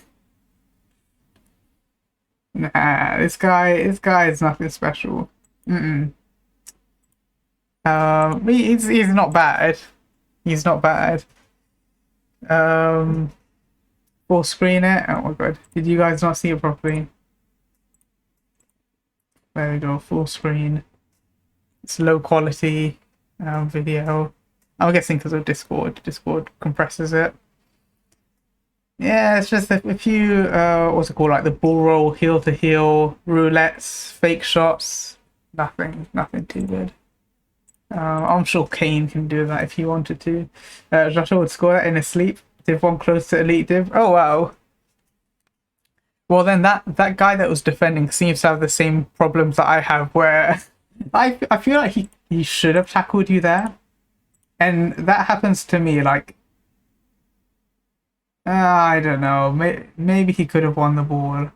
Nah, this guy is nothing special. He's not bad. He's not bad. Full screen it. Oh my god. Did you guys not see it properly? There we go. Full screen. It's low quality video. I'm guessing because of Discord. Discord compresses it. Yeah, it's just a few, what's it called? Like the bull roll, heel to heel, roulettes, fake shots. Nothing too good. I'm sure Kane can do that if he wanted to. Joshua would score that in his sleep. Div 1 close to Elite Div. Oh, wow. Well, then that guy that was defending seems to have the same problems that I have, where I feel like he should have tackled you there. And that happens to me, like, I don't know. Maybe he could have won the ball.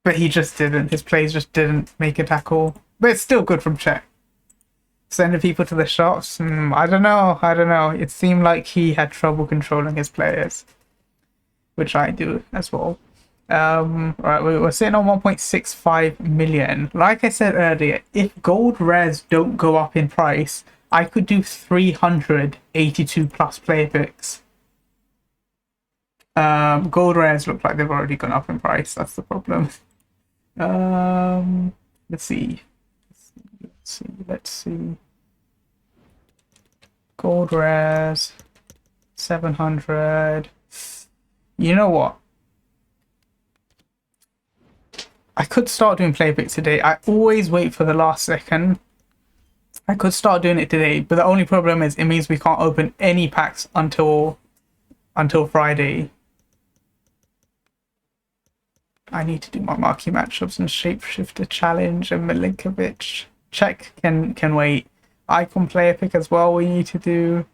But he just didn't. His plays just didn't make a tackle. But it's still good from Czech. Sending people to the shops? I don't know. It seemed like he had trouble controlling his players. Which I do as well. Right, we're sitting on 1.65 million. Like I said earlier, if gold rares don't go up in price, I could do 382 plus player picks. Gold rares look like they've already gone up in price. That's the problem. Let's see. Gold rares, 700. You know what? I could start doing play picks today. I always wait for the last second. I could start doing it today, but the only problem is it means we can't open any packs until Friday. I need to do my marquee matchups and Shapeshifter Challenge and Milinkovic. Check can wait. Icon player pick as well we need to do.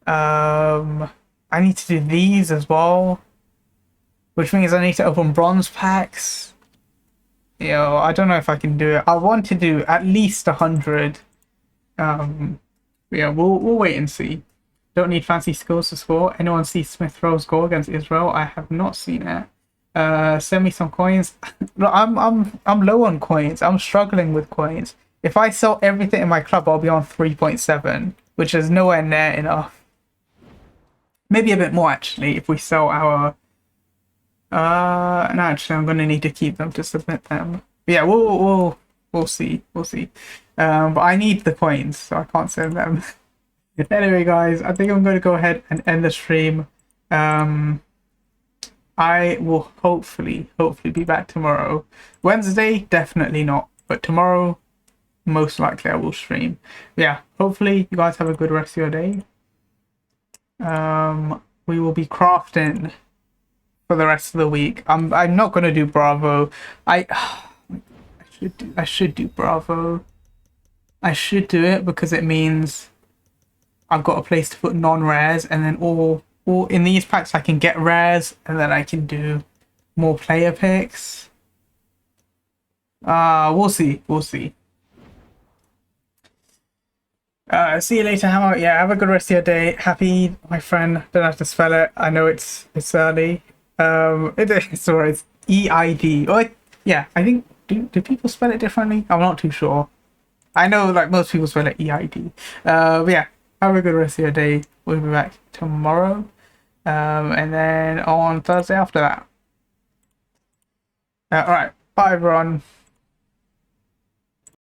I need to do these as well. Which means I need to open bronze packs. I don't know if I can do it. I want to do at least 100. Yeah, we'll wait and see. Don't need fancy skills to score. Anyone see Smith Rowe's goal against Israel? I have not seen it. Send me some coins. Look, I'm low on coins. I'm struggling with coins. If I sell everything in my club, I'll be on 3.7, which is nowhere near enough. Maybe a bit more actually if we sell our. No, actually, I'm gonna need to keep them to submit them. But yeah, we'll see. We'll see. But I need the coins, so I can't send them. Anyway, guys, I think I'm going to go ahead and end the stream. I will hopefully be back tomorrow. Wednesday, definitely not, but tomorrow, most likely I will stream. Yeah, hopefully you guys have a good rest of your day. We will be crafting for the rest of the week. I'm not going to do Bravo. I should do Bravo. I should do it because it means I've got a place to put non-rares, and then all in these packs I can get rares, and then I can do more player picks. We'll see. See you later, Hammer. Yeah, have a good rest of your day. Happy, my friend. Don't have to spell it. I know it's early. It's alright. It's EID. Yeah, I think do people spell it differently? I'm not too sure. I know like most people spell it EID. But yeah, have a good rest of your day. We'll be back tomorrow. And then on Thursday after that. Alright, bye everyone.